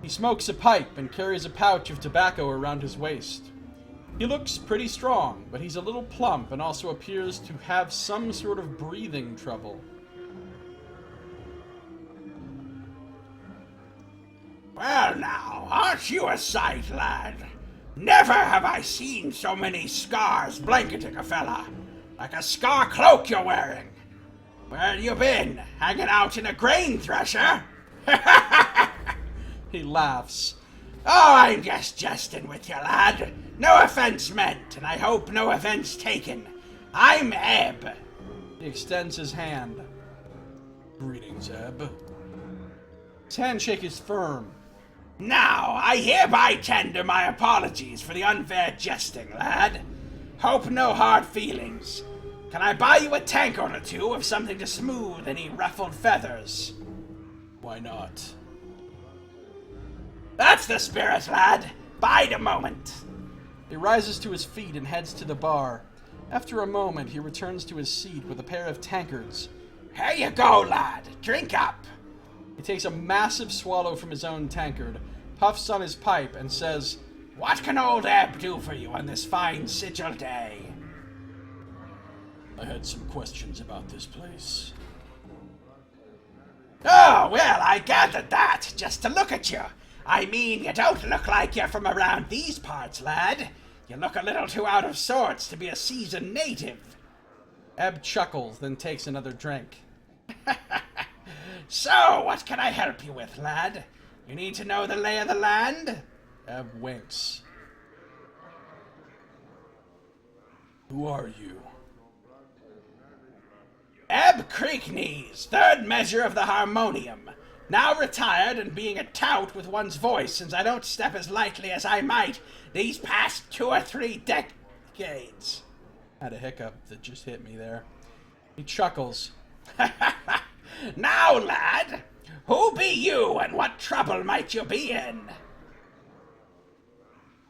He smokes a pipe and carries a pouch of tobacco around his waist. He looks pretty strong, but he's a little plump and also appears to have some sort of breathing trouble. Well now, aren't you a sight, lad? Never have I seen so many scars blanketing a fella. Like a scar cloak you're wearing. Where you been? Hanging out in a grain thresher? He laughs. Oh, I'm just jesting with you, lad. No offense meant, and I hope no offense taken. I'm Ebb. He extends his hand. Greetings, Ebb. His handshake is firm. Now, I hereby tender my apologies for the unfair jesting, lad. Hope no hard feelings. Can I buy you a tankard or 2 of something to smooth any ruffled feathers? Why not? That's the spirit, lad. Bide a moment. He rises to his feet and heads to the bar. After a moment, he returns to his seat with a pair of tankards. Here you go, lad. Drink up. He takes a massive swallow from his own tankard, puffs on his pipe, and says, What can old Ebb do for you on this fine sigil day? I had some questions about this place. Oh, well, I gathered that, just to look at you. I mean, you don't look like you're from around these parts, lad. You look a little too out of sorts to be a seasoned native. Ebb chuckles, then takes another drink. So, what can I help you with, lad? You need to know the lay of the land? Ebb winks. Who are you? Ebb Creeknees, 3rd measure of the harmonium. Now retired and being a tout with one's voice, since I don't step as lightly as I might these past 2 or 3 decades. Had a hiccup that just hit me there. He chuckles. Now, lad, who be you and what trouble might you be in?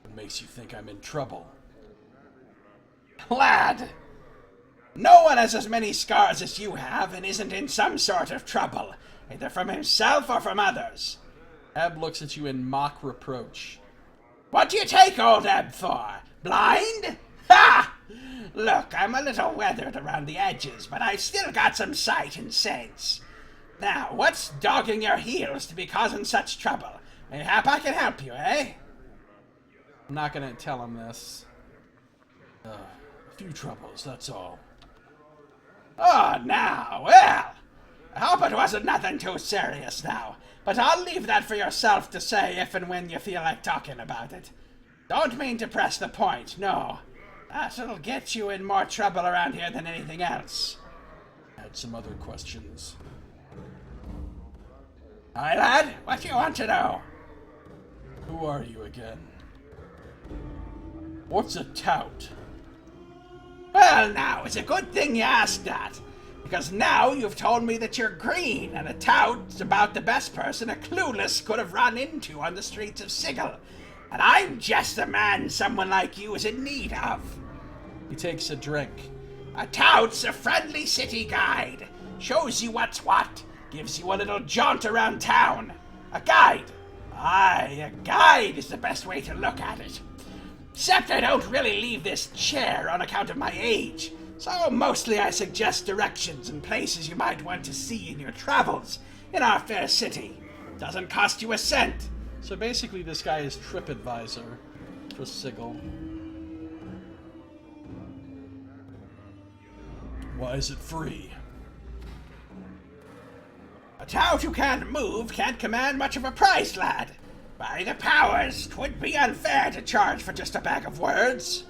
What makes you think I'm in trouble? Lad, no one has as many scars as you have and isn't in some sort of trouble, either from himself or from others. Ebb looks at you in mock reproach. What do you take old Ebb for? Blind? Ha! Look, I'm a little weathered around the edges, but I've still got some sight and sense. Now, what's dogging your heels to be causing such trouble? Mayhap I can help you, eh? I'm not gonna tell him this. A few troubles, that's all. Oh, now, well, I hope it wasn't nothing too serious now, but I'll leave that for yourself to say if and when you feel like talking about it. Don't mean to press the point, no. That'll get you in more trouble around here than anything else. I had some other questions. Aye, lad, what do you want to know? Who are you again? What's a tout? Well, now, it's a good thing you asked that, because now you've told me that you're green, and a tout's about the best person a clueless could have run into on the streets of Sigil, and I'm just the man someone like you is in need of. He takes a drink. A tout's a friendly city guide, shows you what's what, gives you a little jaunt around town. A guide, Aye, a guide is the best way to look at it. Except I don't really leave this chair on account of my age, so mostly I suggest directions and places you might want to see in your travels in our fair city. Doesn't cost you a cent. So basically this guy is TripAdvisor for Sigil. Why is it free? A tout who can't move can't command much of a price, lad. By the powers, 'twould be unfair to charge for just a bag of words.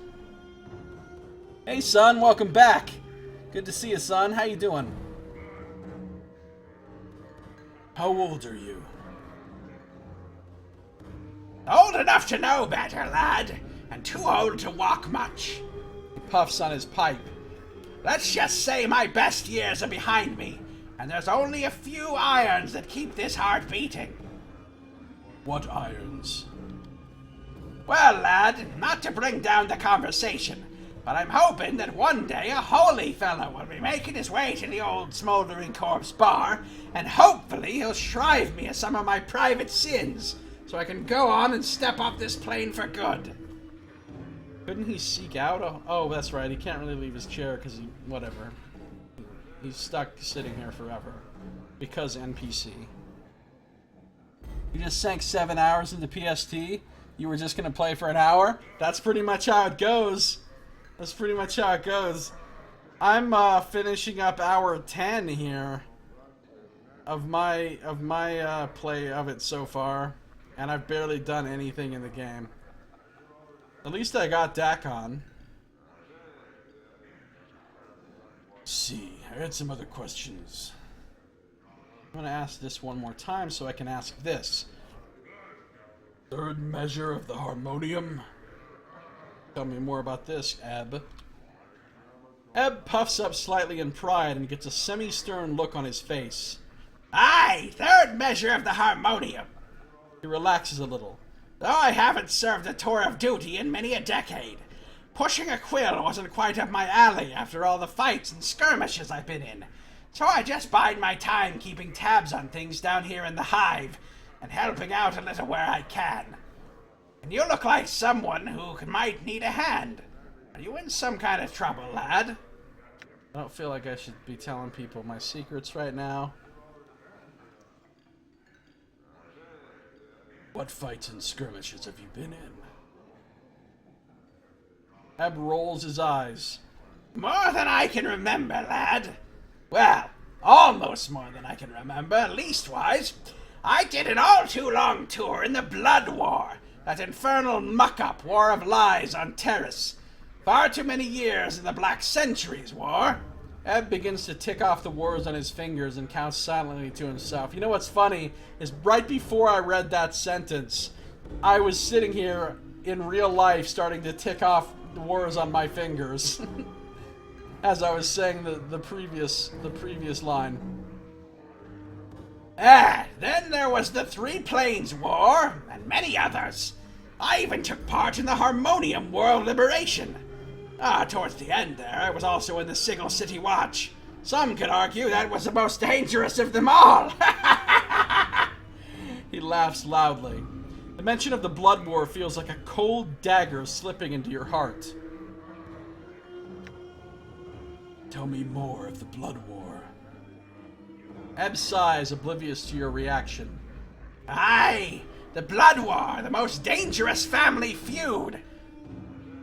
Hey son, welcome back. Good to see you, son. How you doing? How old are you? Old enough to know better, lad, and too old to walk much. He puffs on his pipe. Let's just say my best years are behind me, and there's only a few irons that keep this heart beating. What irons? Well, lad, not to bring down the conversation, but I'm hoping that one day a holy fellow will be making his way to the old Smoldering Corpse bar, and hopefully he'll shrive me of some of my private sins, so I can go on and step off this plane for good. Couldn't he seek out? Oh, that's right. He can't really leave his chair because whatever. He's stuck sitting here forever. Because NPC. You just sank 7 hours into PST? You were just going to play for an hour? That's pretty much how it goes. That's pretty much how it goes. I'm finishing up hour 10 here of my play of it so far, and I've barely done anything in the game. At least I got Dak'kon. See, I had some other questions. I'm gonna ask this one more time so I can ask this. Third measure of the harmonium? Tell me more about this, Ebb. Ebb puffs up slightly in pride and gets a semi-stern look on his face. Aye, third measure of the harmonium. He relaxes a little. Though I haven't served a tour of duty in many a decade, pushing a quill wasn't quite up my alley after all the fights and skirmishes I've been in, so I just bide my time keeping tabs on things down here in the hive and helping out a little where I can. And you look like someone who might need a hand. Are you in some kind of trouble, lad? I don't feel like I should be telling people my secrets right now. What fights and skirmishes have you been in? Ebb rolls his eyes. More than I can remember, lad. Well, almost more than I can remember, leastwise. I did an all-too-long tour in the Blood War, that infernal muck-up war of lies on Terrace. Far too many years in the Black Centuries War. Ebb begins to tick off the wars on his fingers and counts silently to himself. You know what's funny is right before I read that sentence, I was sitting here in real life starting to tick off the wars on my fingers as I was saying the previous line. Then there was the Three Plains War, and many others. I even took part in the Harmonium World Liberation. Towards the end there, I was also in the Sigil City Watch. Some could argue that was the most dangerous of them all. He laughs loudly. The mention of the Blood War feels like a cold dagger slipping into your heart. Tell me more of the Blood War. Ebb sighs, oblivious to your reaction. Aye, the Blood War, the most dangerous family feud.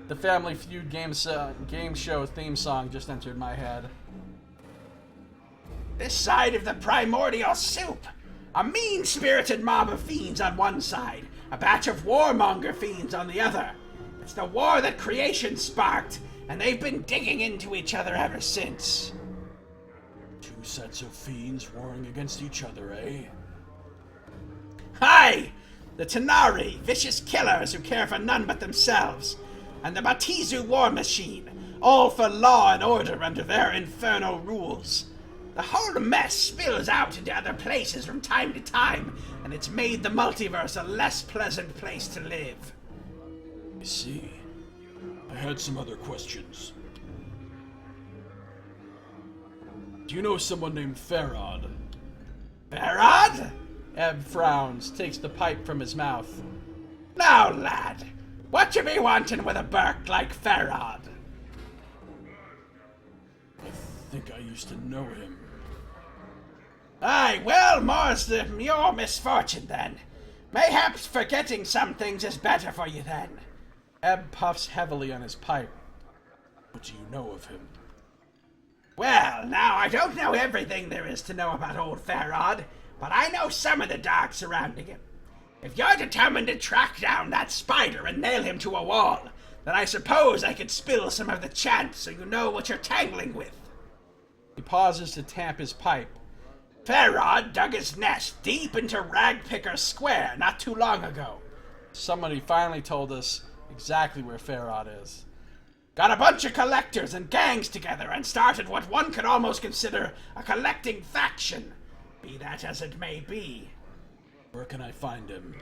The Family Feud game show theme song just entered my head. This side of the primordial soup. A mean-spirited mob of fiends on one side, a batch of warmonger fiends on the other. It's the war that creation sparked, and they've been digging into each other ever since. Two sets of fiends warring against each other, eh? Aye! The Tanari, vicious killers who care for none but themselves, and the Batizu war machine, all for law and order under their infernal rules. The whole mess spills out into other places from time to time, and it's made the multiverse a less pleasant place to live. I see. I had some other questions. Do you know someone named Farad? Farad? Ebb frowns, takes the pipe from his mouth. Now, lad, what you be wanting with a birk like Farod? I think I used to know him. Aye, well, more's your misfortune then. Mayhaps forgetting some things is better for you then. Ebb puffs heavily on his pipe. What do you know of him? Well, now, I don't know everything there is to know about old Farod, but I know some of the dark surrounding him. If you're determined to track down that spider and nail him to a wall, then I suppose I could spill some of the chant so you know what you're tangling with. He pauses to tamp his pipe. Farod dug his nest deep into Ragpicker Square not too long ago. Somebody finally told us exactly where Farod is. Got a bunch of collectors and gangs together and started what one could almost consider a collecting faction. Be that as it may be. Where can I find him?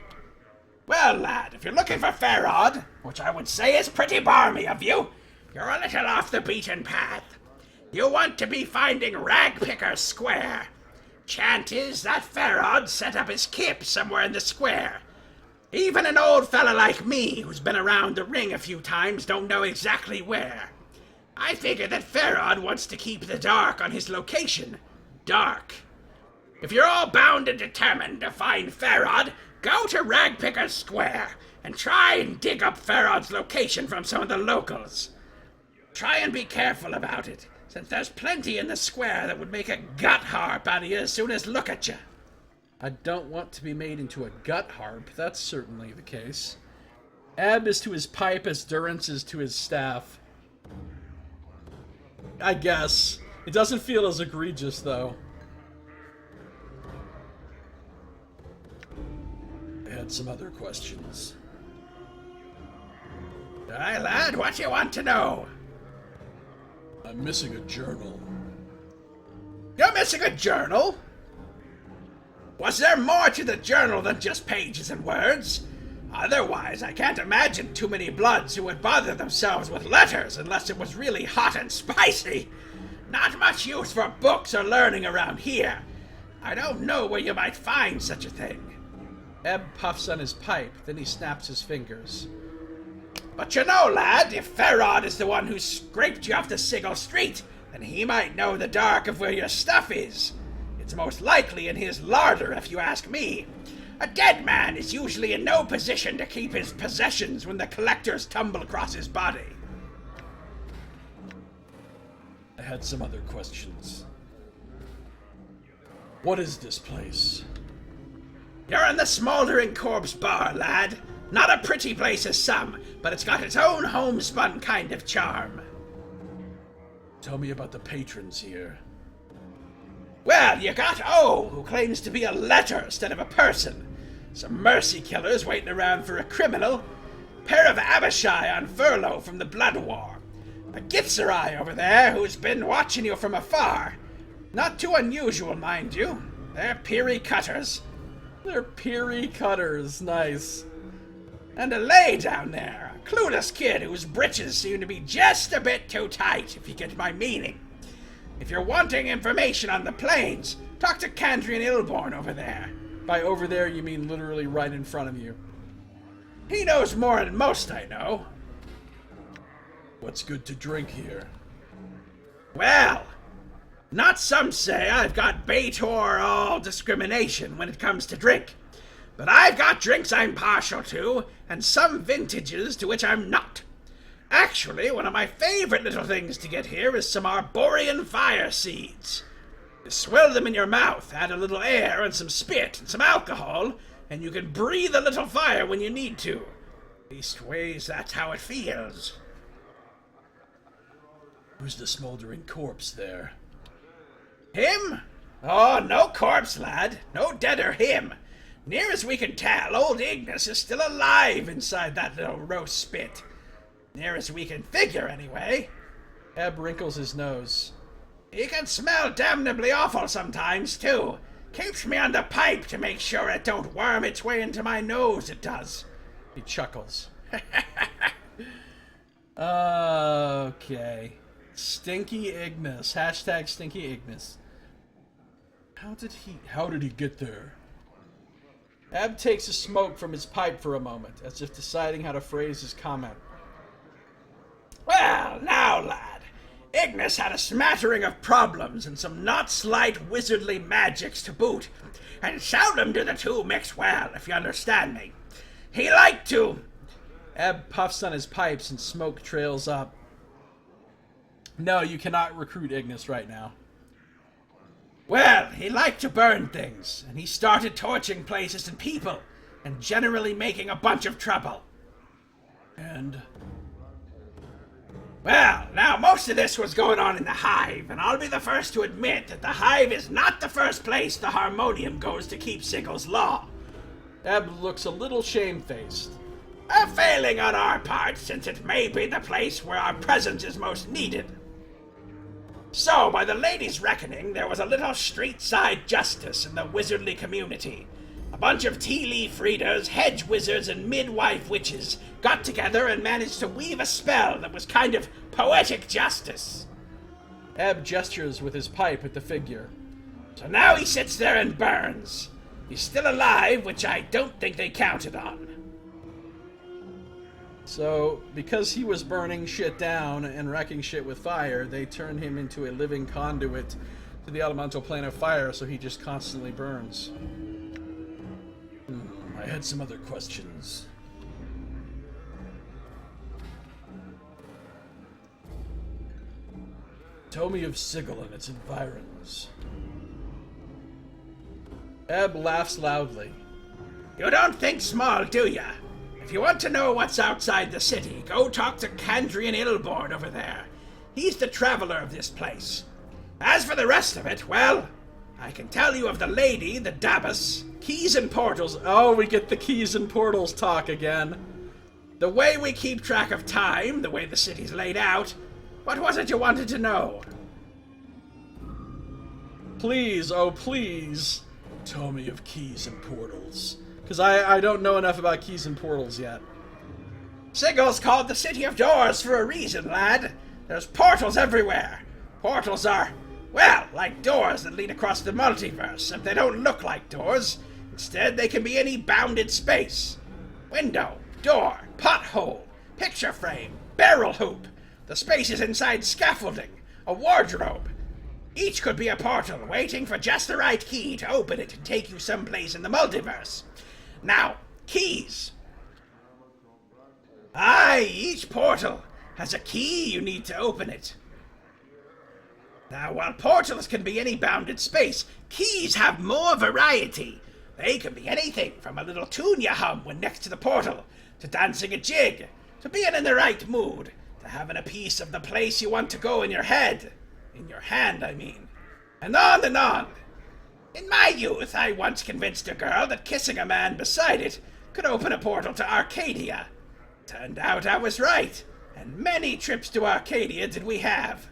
Well, lad, if you're looking for Farod, which I would say is pretty barmy of you, you're a little off the beaten path. You want to be finding Ragpicker Square. Chant is that Farod set up his kip somewhere in the square. Even an old fella like me, who's been around the ring a few times, don't know exactly where. I figure that Farod wants to keep the dark on his location. Dark. If you're all bound and determined to find Farod, go to Ragpicker Square and try and dig up Farod's location from some of the locals. Try and be careful about it, since there's plenty in the square that would make a gut harp out of you as soon as look at you. I don't want to be made into a gut harp, that's certainly the case. Ebb is to his pipe as Durance is to his staff. I guess. It doesn't feel as egregious, though. I had some other questions. Aye, lad, what you want to know? I'm missing a journal. You're missing a journal? Was there more to the journal than just pages and words? Otherwise, I can't imagine too many bloods who would bother themselves with letters unless it was really hot and spicy. Not much use for books or learning around here. I don't know where you might find such a thing. Ebb puffs on his pipe, then he snaps his fingers. But you know, lad, if Farod is the one who scraped you off the Sigil Street, then he might know the dark of where your stuff is. It's most likely in his larder, if you ask me. A dead man is usually in no position to keep his possessions when the collectors tumble across his body. I had some other questions. What is this place? You're in the Smoldering Corpse Bar, lad. Not a pretty place as some, but it's got its own homespun kind of charm. Tell me about the patrons here. Well, you got O, who claims to be a letter instead of a person. Some mercy killers waiting around for a criminal. Pair of Abishai on furlough from the Blood War. A Gitzerai over there who's been watching you from afar. Not too unusual, mind you. They're Peary cutters. They're Peary cutters, nice. And a lay down there, a clueless kid whose britches seem to be just a bit too tight, if you get my meaning. If you're wanting information on the plains, talk to Candrian Ilborn over there. By over there, you mean literally right in front of you. He knows more than most I know. What's good to drink here? Well, not some say I've got Baitor all discrimination when it comes to drink. But I've got drinks I'm partial to, and some vintages to which I'm not. Actually, one of my favorite little things to get here is some Arborean fire seeds. You swill them in your mouth, add a little air and some spit and some alcohol, and you can breathe a little fire when you need to. Leastways, that's how it feels. Who's the smoldering corpse there? Him? Oh, no corpse, lad. No deader him. Near as we can tell, old Ignis is still alive inside that little roast spit. Near as we can figure, anyway. Ebb wrinkles his nose. He can smell damnably awful sometimes, too. Keeps me on the pipe to make sure it don't worm its way into my nose, it does. He chuckles. Okay. Stinky Ignis. Hashtag Stinky Ignis. How did he get there? Ebb takes a smoke from his pipe for a moment, as if deciding how to phrase his comment. Well, now, lad, Ignis had a smattering of problems and some not slight wizardly magics to boot, and seldom do the two mix well, if you understand me. He liked to... Ebb puffs on his pipes and smoke trails up. No, you cannot recruit Ignis right now. Well, he liked to burn things, and he started torching places and people, and generally making a bunch of trouble. And... Well, now, most of this was going on in the Hive, and I'll be the first to admit that the Hive is not the first place the Harmonium goes to keep Sigel's law. Ebb looks a little shamefaced. A failing on our part, since it may be the place where our presence is most needed. So, by the lady's reckoning, there was a little street-side justice in the wizardly community. A bunch of tea-leaf readers, hedge wizards, and midwife witches got together and managed to weave a spell that was kind of poetic justice. Ebb gestures with his pipe at the figure. So now he sits there and burns. He's still alive, which I don't think they counted on. So, because he was burning shit down and wrecking shit with fire, they turned him into a living conduit to the elemental plane of fire, so he just constantly burns. I had some other questions. Tell me of Sigil and its environs. Ebb laughs loudly. You don't think small, do ya? If you want to know what's outside the city, go talk to Candrian Ilborn over there. He's the traveler of this place. As for the rest of it, well, I can tell you of the lady, the Dabbus, keys and portals. Oh, we get the keys and portals talk again. The way we keep track of time, the way the city's laid out. What was it you wanted to know? Please, oh please, tell me of keys and portals. Because I don't know enough about keys and portals yet. Sigil's called the City of Doors for a reason, lad. There's portals everywhere. Portals are, well, like doors that lead across the multiverse, except they don't look like doors. Instead, they can be any bounded space. Window, door, pothole, picture frame, barrel hoop. The spaces inside scaffolding, a wardrobe. Each could be a portal waiting for just the right key to open it and take you someplace in the multiverse. Now, keys. Aye, each portal has a key you need to open it. Now, while portals can be any bounded space, keys have more variety. They can be anything from a little tune you hum when next to the portal, to dancing a jig, to being in the right mood, to having a piece of the place you want to go in your head. In your hand, I mean. And on and on. In my youth, I once convinced a girl that kissing a man beside it could open a portal to Arcadia. Turned out I was right, and many trips to Arcadia did we have.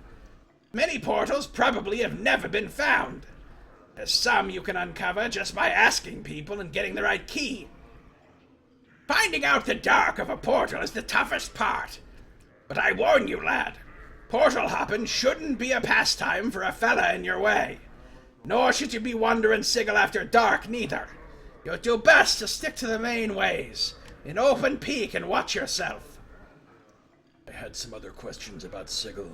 Many portals probably have never been found. There's some you can uncover just by asking people and getting the right key. Finding out the dark of a portal is the toughest part. But I warn you, lad, portal hopping shouldn't be a pastime for a fella in your way. Nor should you be wandering Sigil after dark, neither. You'll do best to stick to the main ways. In open peak and watch yourself. I had some other questions about Sigil.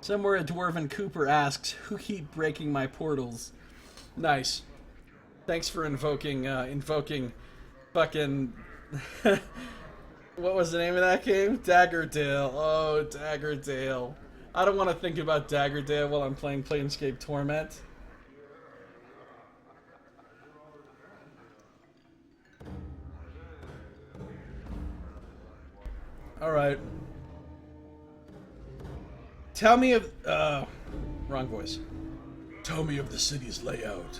Somewhere a Dwarven Cooper asks, who keep breaking my portals? Nice. Thanks for invoking fucking... What was the name of that game? Daggerdale. Oh, Daggerdale. I don't want to think about Daggerdale while I'm playing Planescape Torment. Alright. Tell me of... wrong voice. Tell me of the city's layout.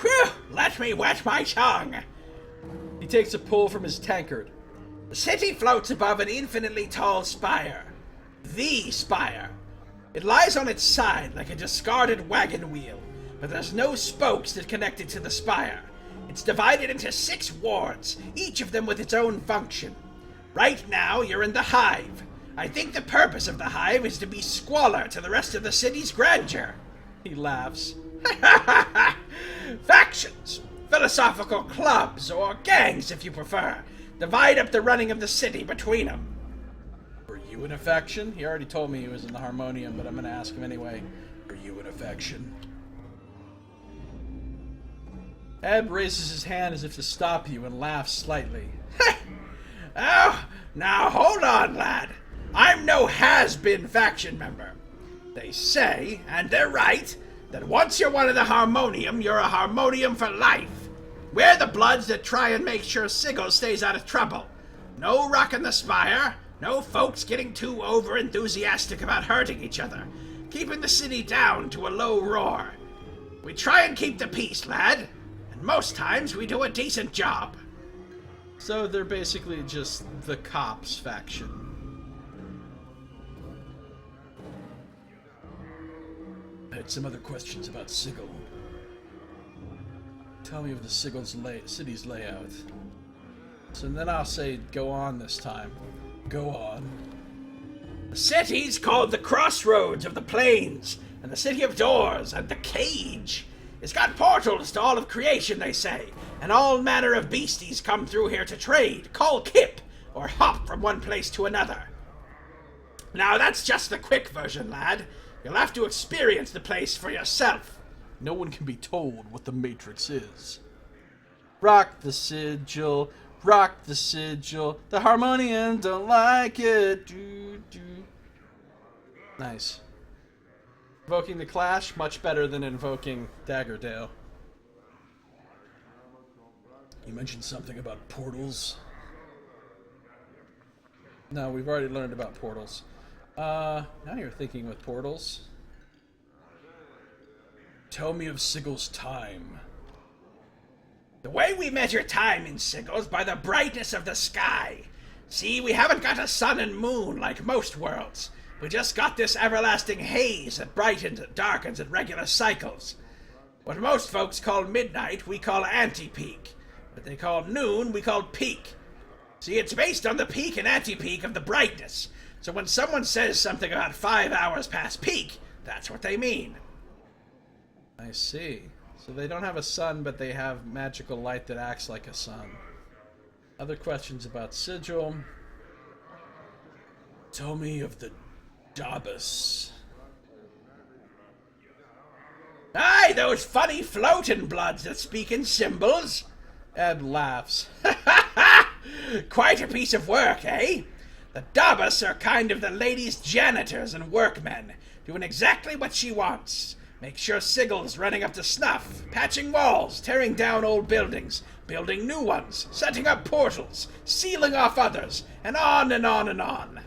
Whew! Let me wet my tongue! He takes a pull from his tankard. The city floats above an infinitely tall spire. The spire. It lies on its side like a discarded wagon wheel, but there's no spokes that connect it to the spire. It's divided into 6 wards, each of them with its own function. Right now, you're in the Hive. I think the purpose of the Hive is to be squalor to the rest of the city's grandeur. He laughs. Factions, philosophical clubs, or gangs if you prefer. Divide up the running of the city between them. Were you in a faction? He already told me he was in the Harmonium, but I'm gonna ask him anyway. Are you in a faction? Ebb raises his hand as if to stop you and laughs slightly. Oh, now hold on, lad. I'm no has-been faction member. They say, and they're right, that once you're one of the Harmonium, you're a Harmonium for life. We're the Bloods that try and make sure Sigil stays out of trouble. No rocking the spire, no folks getting too over-enthusiastic about hurting each other, keeping the city down to a low roar. We try and keep the peace, lad, and most times we do a decent job. So they're basically just the cops faction. I had some other questions about Sigil. Tell me of the Sigil's city's layout. So then I'll say, go on this time. Go on. The city's called the Crossroads of the Plains, and the City of Doors, and the Cage. It's got portals to all of creation, they say, and all manner of beasties come through here to trade, call kip, or hop from one place to another. Now that's just the quick version, lad. You'll have to experience the place for yourself. No one can be told what the Matrix is. Rock the sigil, rock the sigil. The Harmonium don't like it. Do, do. Nice. Invoking the Clash, much better than invoking Daggerdale. You mentioned something about portals. No, we've already learned about portals. Now you're thinking with portals. Tell me of Sigil's time. The way we measure time in Sigil's by the brightness of the sky. See, we haven't got a sun and moon like most worlds. We just got this everlasting haze that brightens and darkens at regular cycles. What most folks call midnight, we call anti-peak. What they call noon, we call peak. See, it's based on the peak and anti-peak of the brightness. So when someone says something about 5 hours past peak, that's what they mean. I see. So they don't have a sun, but they have magical light that acts like a sun. Other questions about Sigil. Tell me of the Dabus. Aye, those funny floating bloods that speak in symbols. Ebb laughs. Quite a piece of work, eh? The Dabus are kind of the lady's janitors and workmen, doing exactly what she wants. Make sure Sigil's running up to snuff, patching walls, tearing down old buildings, building new ones, setting up portals, sealing off others, and on and on and on.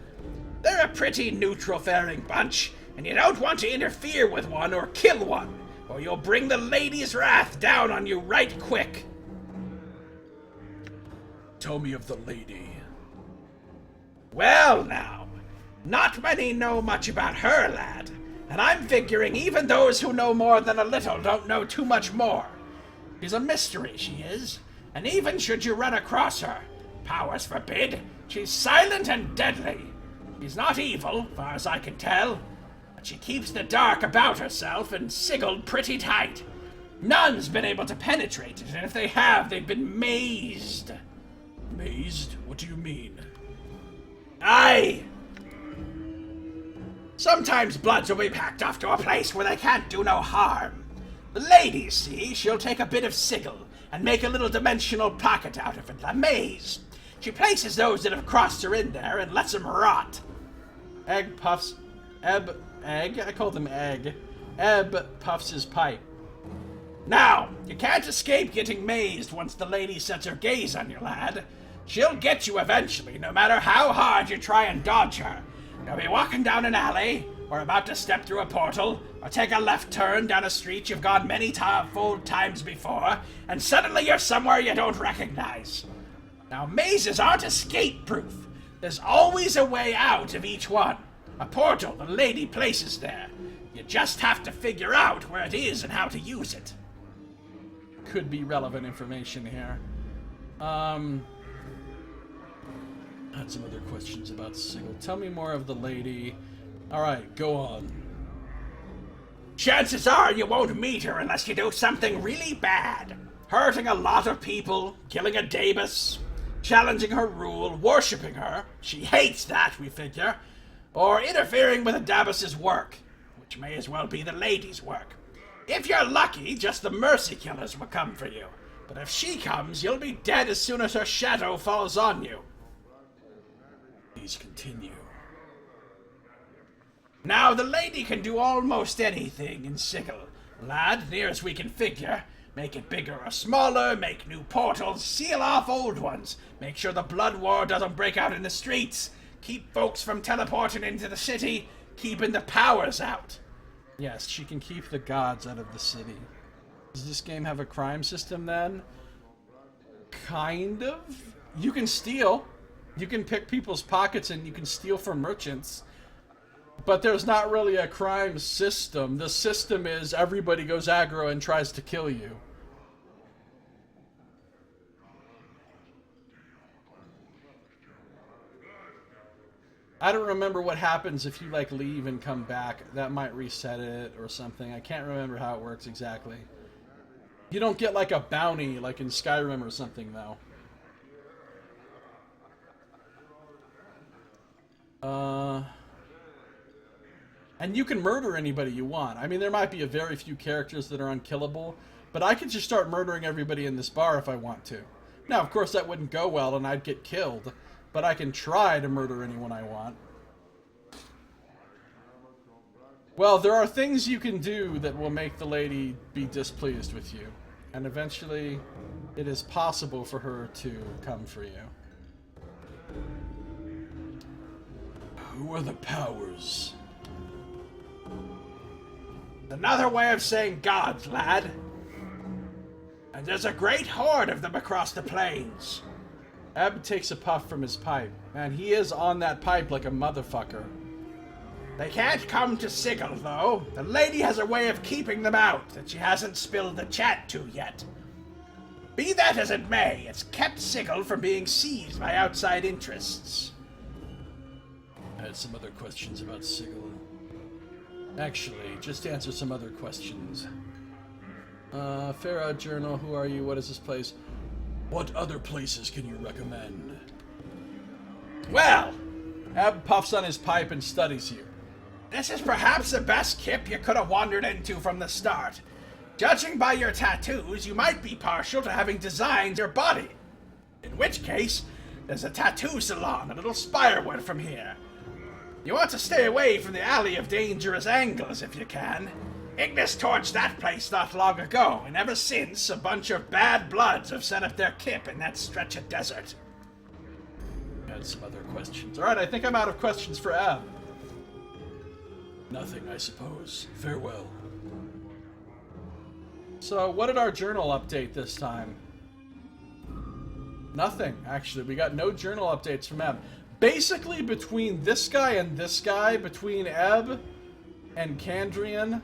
They're a pretty neutral-faring bunch, and you don't want to interfere with one or kill one, or you'll bring the lady's wrath down on you right quick. Tell me of the lady. Well now, not many know much about her, lad, and I'm figuring even those who know more than a little don't know too much more. She's a mystery, she is, and even should you run across her, powers forbid, she's silent and deadly. She's not evil, far as I can tell, but she keeps the dark about herself and Sigil pretty tight. None's been able to penetrate it, and if they have, they've been mazed. Mazed? What do you mean? Aye! Sometimes Bloods will be packed off to a place where they can't do no harm. The lady, see, she'll take a bit of Sigil and make a little dimensional pocket out of it, a maze. She places those that have crossed her in there and lets them rot. Egg puffs... Ebb... Egg? I called him Egg. Ebb puffs his pipe. Now, you can't escape getting mazed once the lady sets her gaze on you, lad. She'll get you eventually, no matter how hard you try and dodge her. You'll be walking down an alley, or about to step through a portal, or take a left turn down a street you've gone many fold times before, and suddenly you're somewhere you don't recognize. Now, mazes aren't escape-proof. There's always a way out of each one. A portal the lady places there. You just have to figure out where it is and how to use it. Could be relevant information here. I had some other questions about Sigil. Tell me more of the lady. Alright, go on. Chances are you won't meet her unless you do something really bad. Hurting a lot of people, killing a Daebus, challenging her rule, worshipping her. She hates that, we figure. Or interfering with a Daebus's work, which may as well be the lady's work. If you're lucky, just the mercy killers will come for you. But if she comes, you'll be dead as soon as her shadow falls on you. Please continue. Now, the lady can do almost anything in Sigil, lad, near as we can figure. Make it bigger or smaller, make new portals, seal off old ones, make sure the blood war doesn't break out in the streets, keep folks from teleporting into the city, keeping the powers out. Yes, she can keep the gods out of the city. Does this game have a crime system then? Kind of. You can steal. You can pick people's pockets and you can steal from merchants. But there's not really a crime system. The system is everybody goes aggro and tries to kill you. I don't remember what happens if you, like, leave and come back. That might reset it or something. I can't remember how it works exactly. You don't get, like, a bounty, like in Skyrim or something, though. And you can murder anybody you want. I mean, there might be a very few characters that are unkillable, but I could just start murdering everybody in this bar if I want to. Now, of course, that wouldn't go well and I'd get killed, but I can try to murder anyone I want. Well, there are things you can do that will make the lady be displeased with you, and eventually it is possible for her to come for you. Who are the powers? Another way of saying gods, lad. And there's a great horde of them across the plains. Ebb takes a puff from his pipe. Man, he is on that pipe like a motherfucker. They can't come to Sigil, though. The lady has a way of keeping them out that she hasn't spilled the chat to yet. Be that as it may, it's kept Sigil from being seized by outside interests. I had some other questions about Sigil. Actually, just answer some other questions. Farah Journal, who are you? What is this place? What other places can you recommend? Well, Ab puffs on his pipe and studies you. this is perhaps the best kip you could have wandered into from the start. Judging by your tattoos, you might be partial to having designed your body. In which case, there's a tattoo salon a little spirewood from here. You want to stay away from the alley of dangerous angles if you can. Ignis torched that place not long ago, and ever since, a bunch of bad bloods have set up their kip in that stretch of desert. I had some other questions. Alright, I think I'm out of questions for Ab. Nothing, I suppose. Farewell. So, what did our journal update this time? Nothing, actually. We got no journal updates from Eb. Basically, between this guy and this guy, between Eb and Kandrian,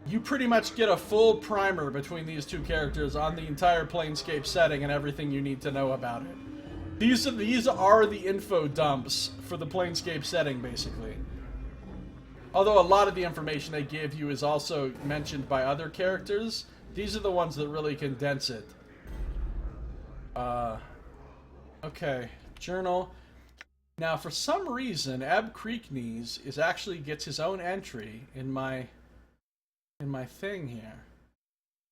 you pretty much get a full primer between these two characters on the entire Planescape setting and everything you need to know about it. These are the info dumps for the Planescape setting, basically. Although a lot of the information they give you is also mentioned by other characters, these are the ones that really condense it. Okay, journal. Now, for some reason, Ab Creeknees gets his own entry in my thing here.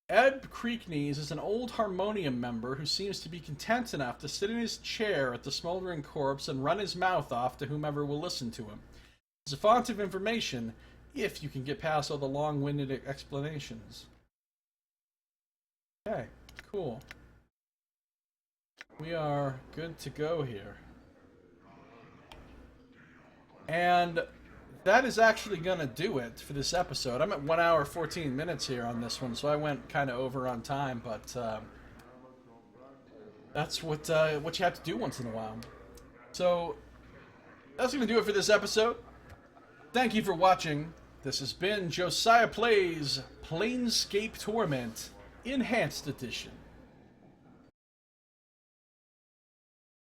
Eb Creeknees is an old Harmonium member who seems to be content enough to sit in his chair at the smoldering corpse and run his mouth off to whomever will listen to him. It's a font of information, if you can get past all the long-winded explanations. Okay, cool. We are good to go here. And that is actually going to do it for this episode. I'm at 1 hour 14 minutes here on this one, so I went kind of over on time, but that's what you have to do once in a while. So that's going to do it for this episode. Thank you for watching. This has been Josiah Plays Planescape Torment Enhanced Edition.